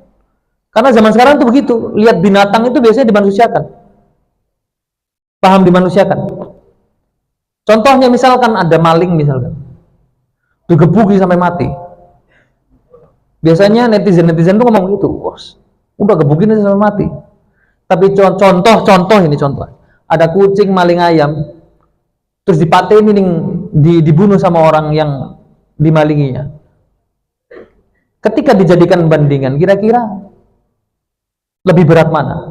Karena zaman sekarang tuh begitu, lihat binatang itu biasanya dimanusiakan. Paham dimanusiakan? Contohnya misalkan ada maling misalkan, digebuki sampai mati. Biasanya netizen tuh ngomong gitu, bos, udah gebukin aja sampai mati. Tapi contoh ini contoh, ada kucing maling ayam, terus dipaten ini dibunuh sama orang yang dimalinginya. Ketika dijadikan bandingan, kira-kira lebih berat mana?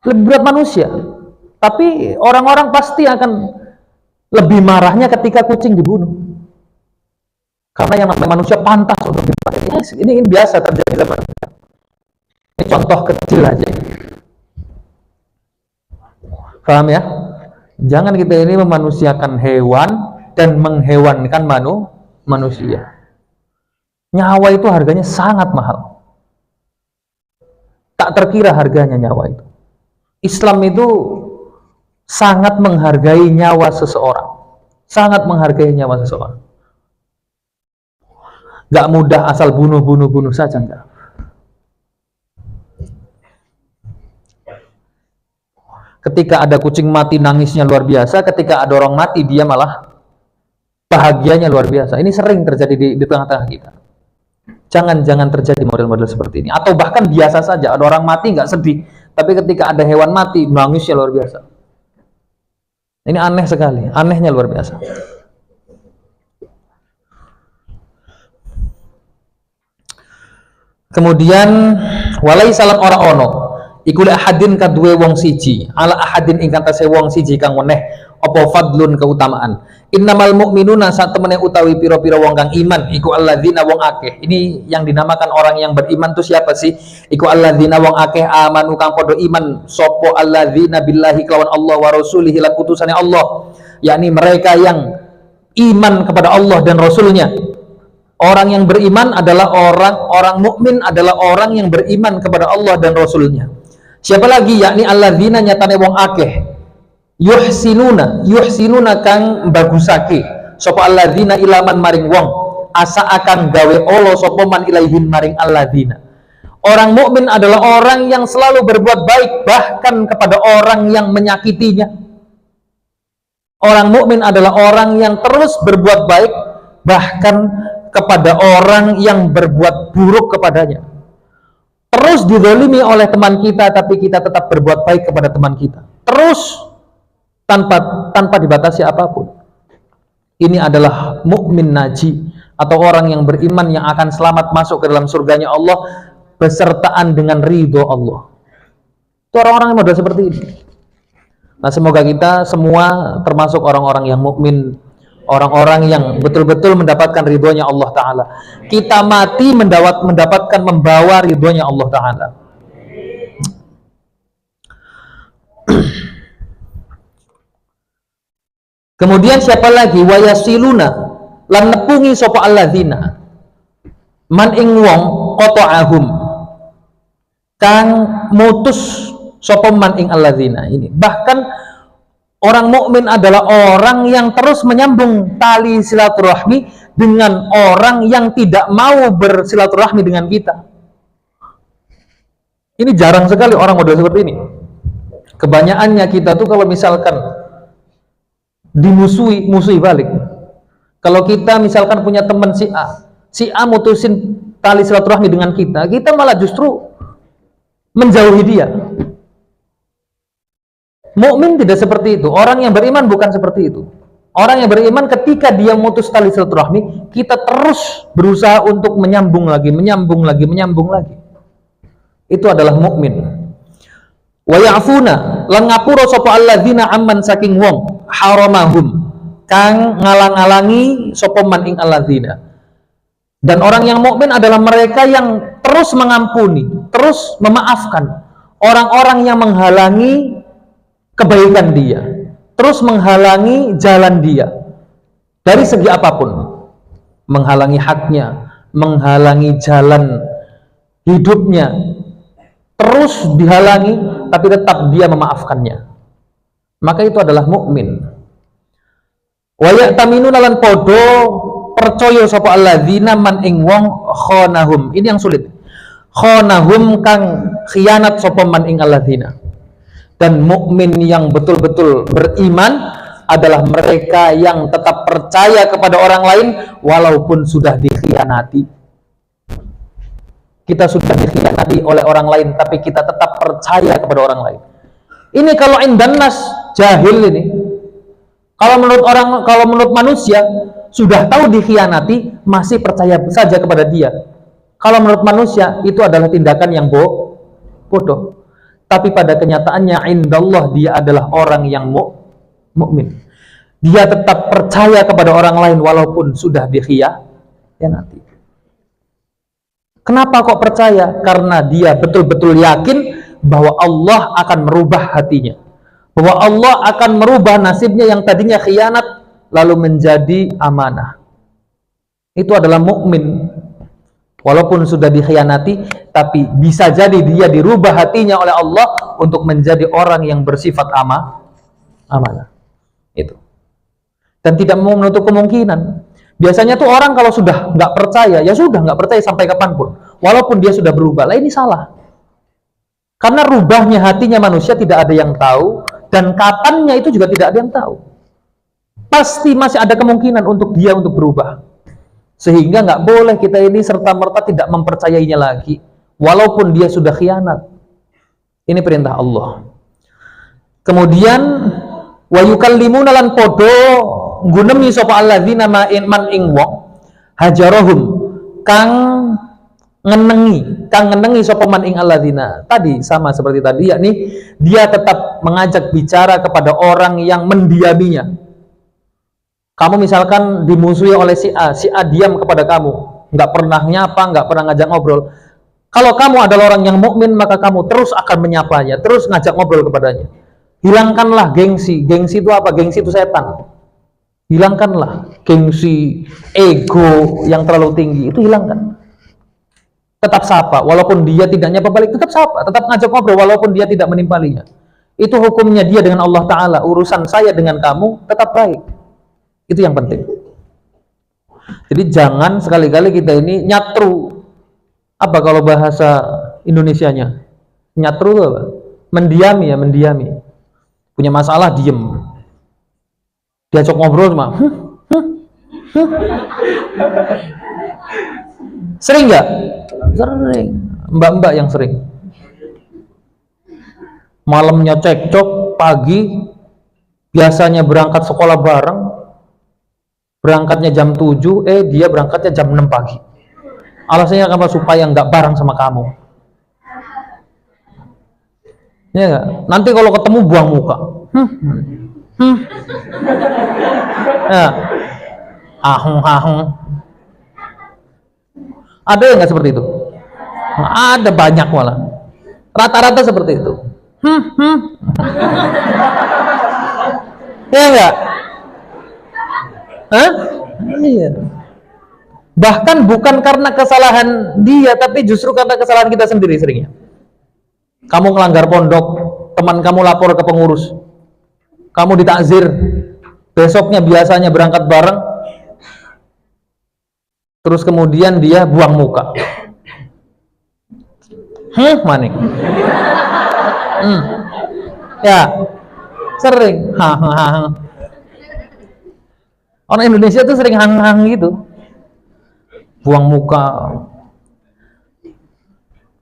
Lebih berat manusia. Tapi orang-orang pasti akan lebih marahnya ketika kucing dibunuh. Karena yang namanya manusia pantas untuk dipaten. Ini biasa terjadi zaman sekarang. Ini contoh kecil aja. Paham ya? Jangan kita ini memanusiakan hewan dan menghewankan manusia. Nyawa itu harganya sangat mahal. Tak terkira harganya nyawa itu. Islam itu sangat menghargai nyawa seseorang. Sangat menghargai nyawa seseorang. Gak mudah asal bunuh saja, enggak. Ketika ada kucing mati nangisnya luar biasa, ketika ada orang mati dia malah bahagianya luar biasa. Ini sering terjadi di tengah-tengah kita. Jangan terjadi model-model seperti ini. Atau bahkan biasa saja, ada orang mati nggak sedih, tapi ketika ada hewan mati nangisnya luar biasa. Ini aneh sekali, anehnya luar biasa. Kemudian walai salat ora ono iku la ahadin kaduwe wong siji ala ahadin ing kantase wong siji kang weneh apa fadlun keutamaan. Innamal mu'minuna sak temene utawi pira-pira wong kang iman iku alladzina wong akeh. Ini yang dinamakan orang yang beriman itu siapa sih? Iku alladzina wong akeh amanu kang padha iman sapa alladzina billahi kelawan Allah wa rasulihi lan utusane Allah, yakni mereka yang iman kepada Allah dan Rasulnya. Orang yang beriman adalah orang mukmin adalah orang yang beriman kepada Allah dan Rasulnya. Siapa lagi? Yakni alladzina nyatane wong akeh yuhsinuna kang bagusake sapa alladzina ilaman maring wong asa akan gawe Allah sapa man ilaihim maring alladzina. Orang mukmin adalah orang yang selalu berbuat baik bahkan kepada orang yang menyakitinya. Orang mukmin adalah orang yang terus berbuat baik bahkan kepada orang yang berbuat buruk kepadanya. Terus dizalimi oleh teman kita, tapi kita tetap berbuat baik kepada teman kita. Terus tanpa dibatasi apapun. Ini adalah mukmin naji atau orang yang beriman yang akan selamat masuk ke dalam surganya Allah besertaan dengan ridho Allah. Itu orang-orang yang model seperti ini. Nah, semoga kita semua termasuk orang-orang yang mukmin, orang-orang yang betul-betul mendapatkan ridhonya Allah Ta'ala. Kita mati mendapatkan membawa ridhonya Allah Ta'ala. Kemudian siapa lagi? Wayasiluna lan nepungi sapa alladzina man ing wong qata'ahum kang mutus sapa man ing alladzina. Ini bahkan orang mukmin adalah orang yang terus menyambung tali silaturahmi dengan orang yang tidak mau bersilaturahmi dengan kita. Ini jarang sekali orang model seperti ini. Kebanyakannya kita tuh kalau misalkan musuhi balik. Kalau kita misalkan punya teman si A mutusin tali silaturahmi dengan kita malah justru menjauhi dia. Mukmin tidak seperti itu. Orang yang beriman bukan seperti itu. Orang yang beriman ketika dia memutus tali silaturahmi, kita terus berusaha untuk menyambung lagi. Itu adalah mukmin. Wa ya'funa lan ngapura sapa alladzina amman saking wong haramahum kang ngalang-alangi sapa man ing alladzina. Dan orang yang mukmin adalah mereka yang terus mengampuni, terus memaafkan orang-orang yang menghalangi kebaikan dia, terus menghalangi jalan dia dari segi apapun, menghalangi haknya, menghalangi jalan hidupnya, terus dihalangi tapi tetap dia memaafkannya, maka itu adalah mukmin. Wa ya'taminuna lan podo percaya sapa alladzina man ing wong khonahum. Ini yang sulit. Khonahum kang khianat sapa man ing alladzina. Dan mukmin yang betul-betul beriman adalah mereka yang tetap percaya kepada orang lain walaupun sudah dikhianati. Kita sudah dikhianati oleh orang lain tapi kita tetap percaya kepada orang lain. Ini kalau indannas jahil ini. Kalau menurut manusia sudah tahu dikhianati masih percaya saja kepada dia. Kalau menurut manusia itu adalah tindakan yang bodoh. Tapi pada kenyataannya indallah dia adalah orang yang mukmin. Dia tetap percaya kepada orang lain walaupun sudah dikhianati. Kenapa kok percaya? Karena dia betul-betul yakin bahwa Allah akan merubah hatinya. Bahwa Allah akan merubah nasibnya yang tadinya khianat lalu menjadi amanah. Itu adalah mukmin. Walaupun sudah dikhianati, tapi bisa jadi dia dirubah hatinya oleh Allah untuk menjadi orang yang bersifat amanah. Itu. Dan tidak mau menutup kemungkinan. Biasanya tuh orang kalau sudah nggak percaya, ya sudah nggak percaya sampai kapanpun. Walaupun dia sudah berubah, lah ini salah. Karena rubahnya hatinya manusia tidak ada yang tahu, dan kapannya itu juga tidak ada yang tahu. Pasti masih ada kemungkinan untuk dia untuk berubah. Sehingga nggak boleh kita ini serta-merta tidak mempercayainya lagi walaupun dia sudah khianat. Ini perintah Allah. Kemudian wa yukallimuna lan podo nggunemi sapa alladzina man ing wong hajarahum kang ngenengi sapa man ing alladzina. Tadi sama seperti tadi, yakni dia tetap mengajak bicara kepada orang yang mendiaminya. Kamu misalkan dimusuhi oleh si A diam kepada kamu, nggak pernah nyapa, nggak pernah ngajak ngobrol. Kalau kamu adalah orang yang mukmin, maka kamu terus akan menyapanya, terus ngajak ngobrol kepadanya. Hilangkanlah gengsi. Gengsi itu apa? Gengsi itu setan. Hilangkanlah gengsi, ego yang terlalu tinggi, itu hilangkan. Tetap sapa, walaupun dia tidak nyapa balik, tetap sapa, tetap ngajak ngobrol walaupun dia tidak menimpalinya. Itu hukumnya dia dengan Allah Ta'ala. Urusan saya dengan kamu tetap baik. Itu yang penting. Jadi jangan sekali-kali kita ini nyatru. Apa kalau bahasa Indonesianya? Nyatru itu apa? Mendiami ya, mendiami. Punya masalah, diem. Diajak ngobrol cuma Sering nggak? Sering. Mbak-mbak yang sering. Malamnya cekcok, pagi biasanya berangkat sekolah bareng, berangkatnya jam 7, dia berangkatnya jam 6 pagi. Alasannya apa? Supaya nggak bareng sama kamu. Ya nggak? Nanti kalau ketemu buang muka. Ya. Ahung. Ada yang nggak seperti itu? Ada banyak malah. Rata-rata seperti itu. Ya nggak? Iya. Bahkan bukan karena kesalahan dia, tapi justru karena kesalahan kita sendiri seringnya. Kamu melanggar pondok, teman kamu lapor ke pengurus, kamu ditakzir, besoknya biasanya berangkat bareng, terus kemudian dia buang muka. Manik. Ya, sering. Orang Indonesia tuh sering hang-hang gitu, buang muka,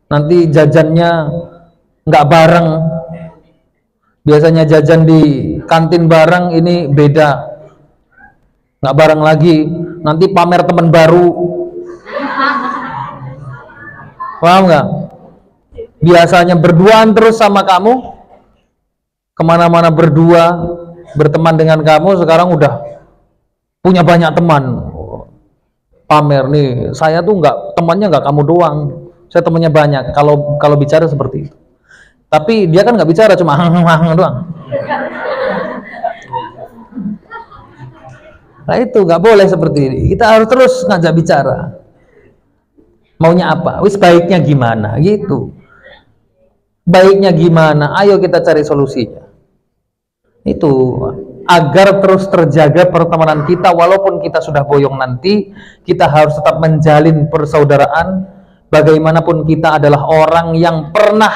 nanti jajannya nggak bareng, biasanya jajan di kantin bareng, ini beda, nggak bareng lagi, nanti pamer teman baru, paham nggak? Biasanya berduaan terus sama kamu, kemana-mana berdua, berteman dengan kamu, sekarang udah punya banyak teman, pamer nih, saya tuh temannya nggak kamu doang, saya temannya banyak. Kalau bicara seperti itu, tapi dia kan nggak bicara, cuma hang doang. Nah itu nggak boleh seperti ini. Kita harus terus ngajak bicara. Maunya apa? Wis baiknya gimana? Gitu. Baiknya gimana? Ayo kita cari solusinya. Itu agar terus terjaga pertemanan kita, walaupun kita sudah boyong nanti, kita harus tetap menjalin persaudaraan. Bagaimanapun kita adalah orang yang pernah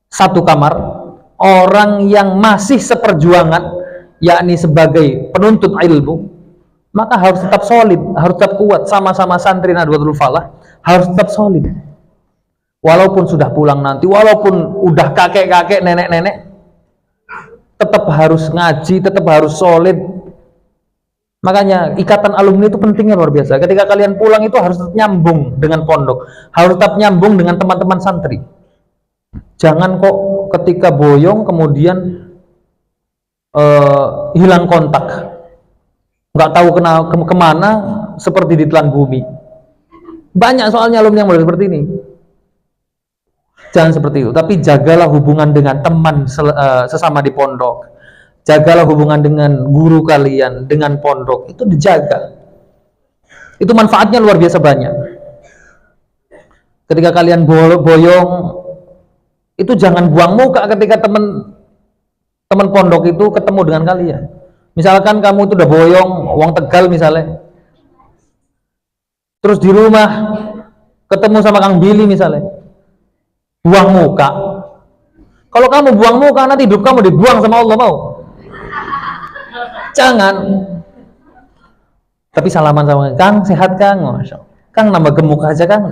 satu kamar, orang yang masih seperjuangan, yakni sebagai penuntut ilmu, maka harus tetap solid, harus tetap kuat. Sama-sama santri Nahdlatul Falah harus tetap solid, walaupun sudah pulang nanti, walaupun udah kakek-kakek, nenek-nenek, tetap harus ngaji, tetap harus solid. Makanya ikatan alumni itu pentingnya luar biasa. Ketika kalian pulang itu harus tetap nyambung dengan pondok, harus tetap nyambung dengan teman-teman santri. Jangan kok ketika boyong kemudian hilang kontak, nggak tahu kemana, seperti ditelan bumi. Banyak soalnya alumni yang model seperti ini. Jangan seperti itu, tapi jagalah hubungan dengan teman sesama di pondok, jagalah hubungan dengan guru kalian, dengan pondok, itu dijaga. Itu manfaatnya luar biasa banyak. Ketika kalian boyong, itu jangan buang muka ketika teman pondok itu ketemu dengan kalian. Misalkan kamu itu udah boyong, wong Tegal misalnya, terus di rumah ketemu sama Kang Billy misalnya, buang muka. Kalau kamu buang muka, nanti hidup kamu dibuang sama Allah, mau? Jangan. Tapi salaman sama Kang, sehat Kang? Masya Allah. Kang nambah gemuk aja Kang.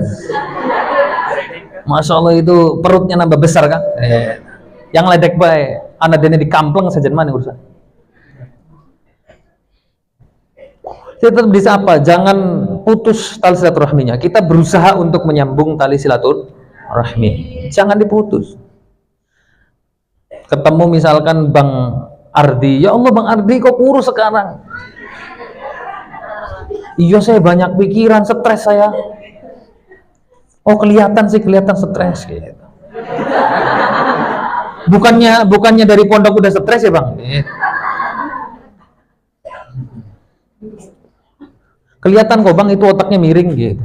Masya Allah, itu perutnya nambah besar Kang. Yang ledek baik, anak dene di kampleng saja mana urusan. Kita tetap disapa, jangan putus tali silaturahminya. Kita berusaha untuk menyambung tali silaturahmi, jangan diputus. Ketemu misalkan Bang Ardi, ya Allah Bang Ardi kok kurus sekarang? Iya saya banyak pikiran, stres saya. Oh kelihatan sih, kelihatan stres gitu. Bukannya dari pondok udah stres ya Bang? Kelihatan kok Bang, itu otaknya miring gitu.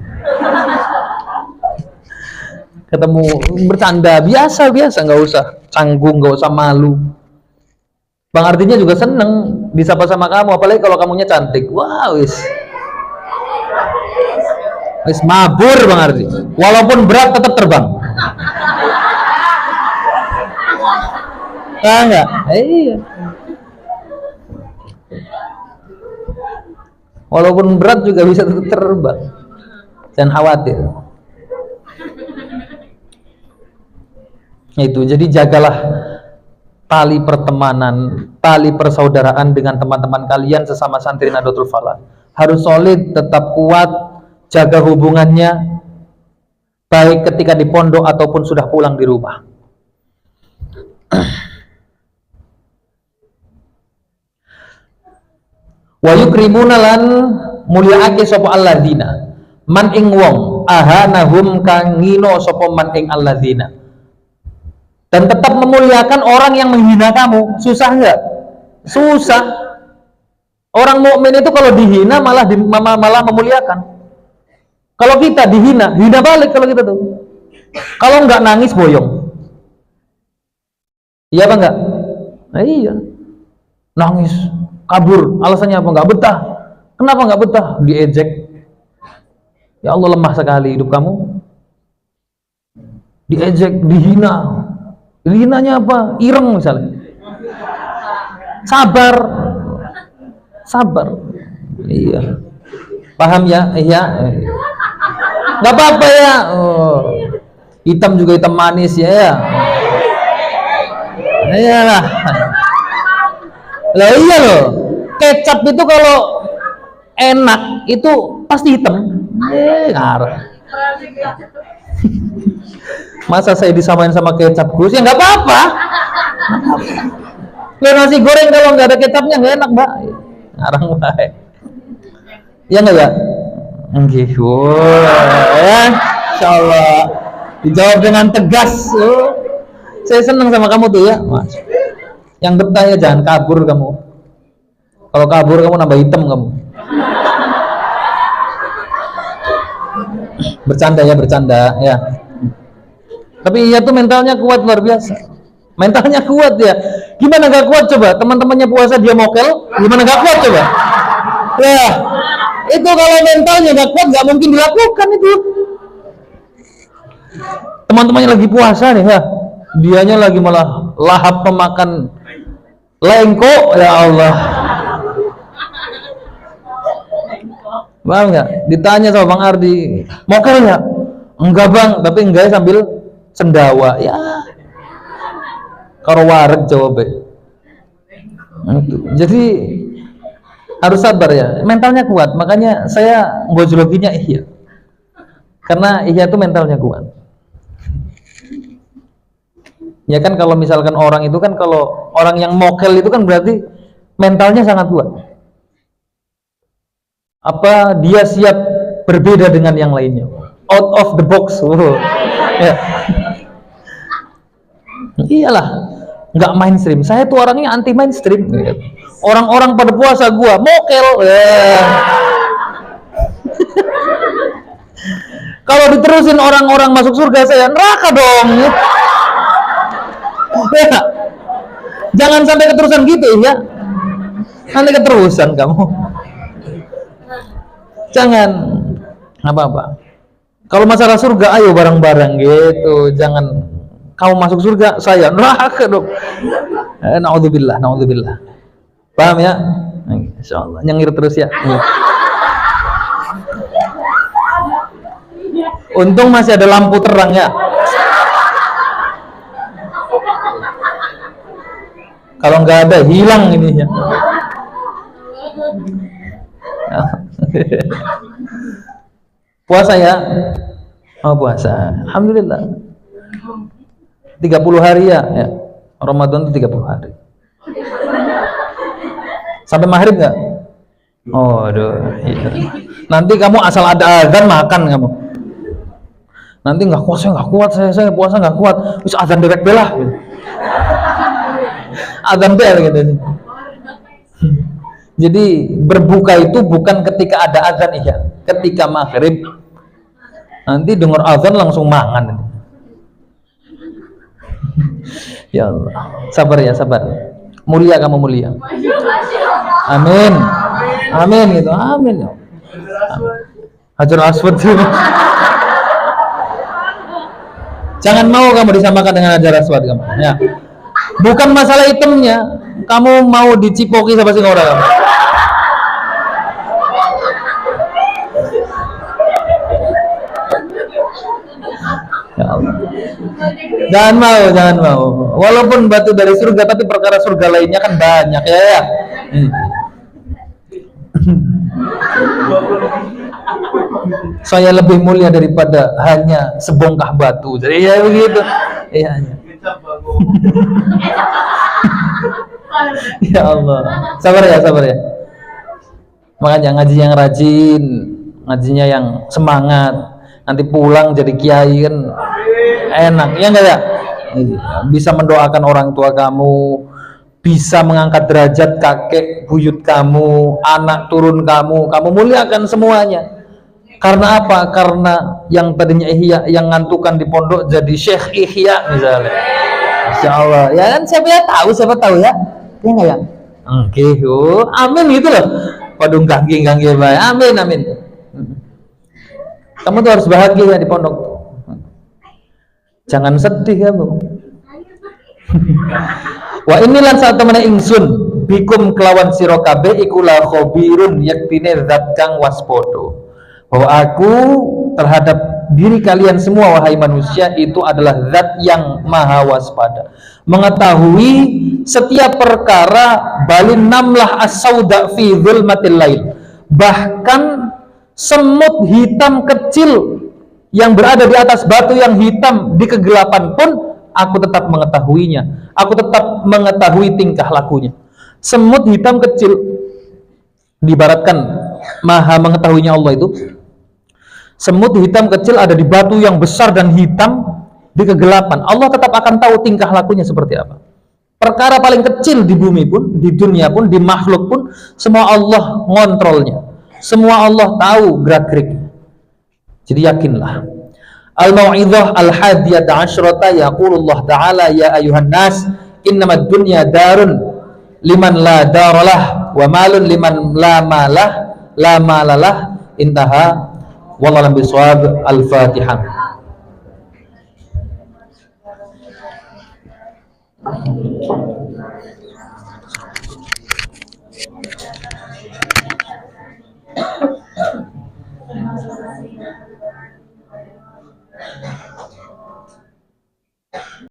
Ketemu bercanda biasa, nggak usah canggung, nggak usah malu. Bang Ardinya juga seneng disapa sama kamu, apalagi kalau kamunya cantik. Wah, wis mabur Bang Ardi. Walaupun berat tetap terbang. Enggak? Iya. Walaupun berat juga bisa tetap terbang. Jangan khawatir. Itu, jadi jagalah tali pertemanan, tali persaudaraan dengan teman-teman kalian sesama santri Nahdlatul Falah. Harus solid, tetap kuat, jaga hubungannya, baik ketika di pondok ataupun sudah pulang di rumah. Wa yukrimuna lan mulyaake sapa alladzina man ing wong ahanahum kang ngino sapa man ing alladzina, dan tetap memuliakan orang yang menghina kamu. Susah enggak? Susah. Orang mukmin itu kalau dihina malah memuliakan. Kalau kita dihina, hina balik kalau kita tuh. Kalau enggak nangis boyong. Iya apa enggak? Nah, iya. Nangis, kabur. Alasannya apa? Enggak betah. Kenapa enggak betah? Diejek. Ya Allah, lemah sekali hidup kamu. Diejek, dihina. Dihinanya apa? Ireng misalnya. Sabar. Iya. Paham ya? Iya. Nggak apa-apa ya. Oh. Hitam juga hitam manis ya. Ya. Iyalah. Lah iya loh. Kecap itu kalau enak itu pasti hitam. Ngarep. Masa saya disamain sama kecap Gus? Ya nggak apa-apa. Nasi goreng kalau nggak ada kecapnya nggak enak, Mbak. Ngarang baik. Ya nggak ya? Nggih. Ya. Insyaallah. Dijawab dengan tegas. Saya senang sama kamu tuh ya, Mas. Yang betah ya, jangan kabur kamu. Kalau kabur kamu nambah hitam kamu. Bercanda ya. Tapi iya tuh mentalnya kuat luar biasa. Mentalnya kuat ya. Gimana gak kuat coba? Teman-temannya puasa dia mokel, gimana gak kuat coba? Ya, itu kalau mentalnya gak kuat gak mungkin dilakukan itu. Teman-temannya lagi puasa nih ya, dianya lagi malah lahap pemakan lengko, ya Allah. Paham nggak? Ditanya sama Bang Ardi, mokel nggak? Enggak Bang, tapi enggak sambil sendawa. Ya, karo wareg jawabnya. Jadi harus sabar ya, mentalnya kuat. Makanya saya ngojologinya Ihya, karena Ihya itu mentalnya kuat. Ya kan kalau misalkan orang itu kan, kalau orang yang mokel itu kan berarti mentalnya sangat kuat. Apa dia siap berbeda dengan yang lainnya, out of the box. Ya. Iyalah, nggak mainstream. Saya tuh orangnya anti mainstream. Orang-orang pada puasa, gua mokel. Ya. Kalau diterusin orang-orang masuk surga, saya neraka dong. Ya. Jangan sampai keterusan gitu ya. Nanti keterusan kamu. Jangan apa-apa. Kalau masalah surga, ayo bareng-bareng gitu. Jangan kamu masuk surga, saya neraka dong. Naudzubillah. Paham ya? Insyaallah. Nyengir terus ya. Untung masih ada lampu terang ya. Kalau nggak ada, hilang ininya. Puasa ya? Oh puasa. Alhamdulillah. 30 hari ya. Ramadan itu 30 hari. Sampai maghrib nggak? Oh, aduh. Iya. Nanti kamu asal ada azan makan kamu. Nanti nggak kuat, saya puasa nggak kuat. Terus azan dewek belah. Azan bel gitu. Jadi berbuka itu bukan ketika ada azan ya, ketika maghrib. Nanti dengar azan langsung mangan. Ya Allah, sabar. Mulia kamu mulia. Amin. Amin gitu. Amin. Hajar Aswad. Jangan mau kamu disamakan dengan Hajar Aswad kamu. Ya. Bukan masalah itemnya, kamu mau dicipoki sama si orang kamu. Ya Allah. Jangan mau. Walaupun batu dari surga, tapi perkara surga lainnya kan banyak ya. Saya lebih mulia daripada hanya sebongkah batu. Jadi ya begitu. Iya. Ya Allah. Sabar ya. Makanya ngaji yang rajin, ngajinya yang semangat. Nanti pulang jadi kiai kan enak, ya enggak ya? Bisa mendoakan orang tua kamu, bisa mengangkat derajat kakek buyut kamu, anak turun kamu muliakan semuanya. Karena apa? Karena yang tadinya Ihya, yang ngantukan di pondok jadi Syekh Ihya misalnya. Insyaallah. Ya kan siapa tahu ya. Ya enggak ya? Oke, amin gitu loh. Padung kangge bae. Amin. Kamu tuh harus bahagia di pondok. Jangan sedih kamu. Wah inilah saat teman ingsun bikum kelawan sira kabeh iku la khabirun yaktine zat kang waspodo, bahwa aku terhadap diri kalian semua wahai manusia itu adalah zat yang maha waspada, mengetahui setiap perkara, balin namlah as-sauda fi dzulmatil lail, bahkan semut hitam kecil yang berada di atas batu yang hitam di kegelapan pun aku tetap mengetahuinya, aku tetap mengetahui tingkah lakunya. Semut hitam kecil, diibaratkan maha mengetahuinya Allah itu, semut hitam kecil ada di batu yang besar dan hitam di kegelapan, Allah tetap akan tahu tingkah lakunya seperti apa. Perkara paling kecil di bumi pun, di dunia pun, di makhluk pun, semua Allah ngontrolnya, semua Allah tahu gerak-geriknya. Jadi yakinlah. Al-mau'idhah al-hadiyata asyrata, yaqulullah ta'ala ya ayuhan nas innamad dunya darun liman la daralah wa malun liman la malalah. Intaha. Wallahu a'lam bishawab. Al-Fatihah.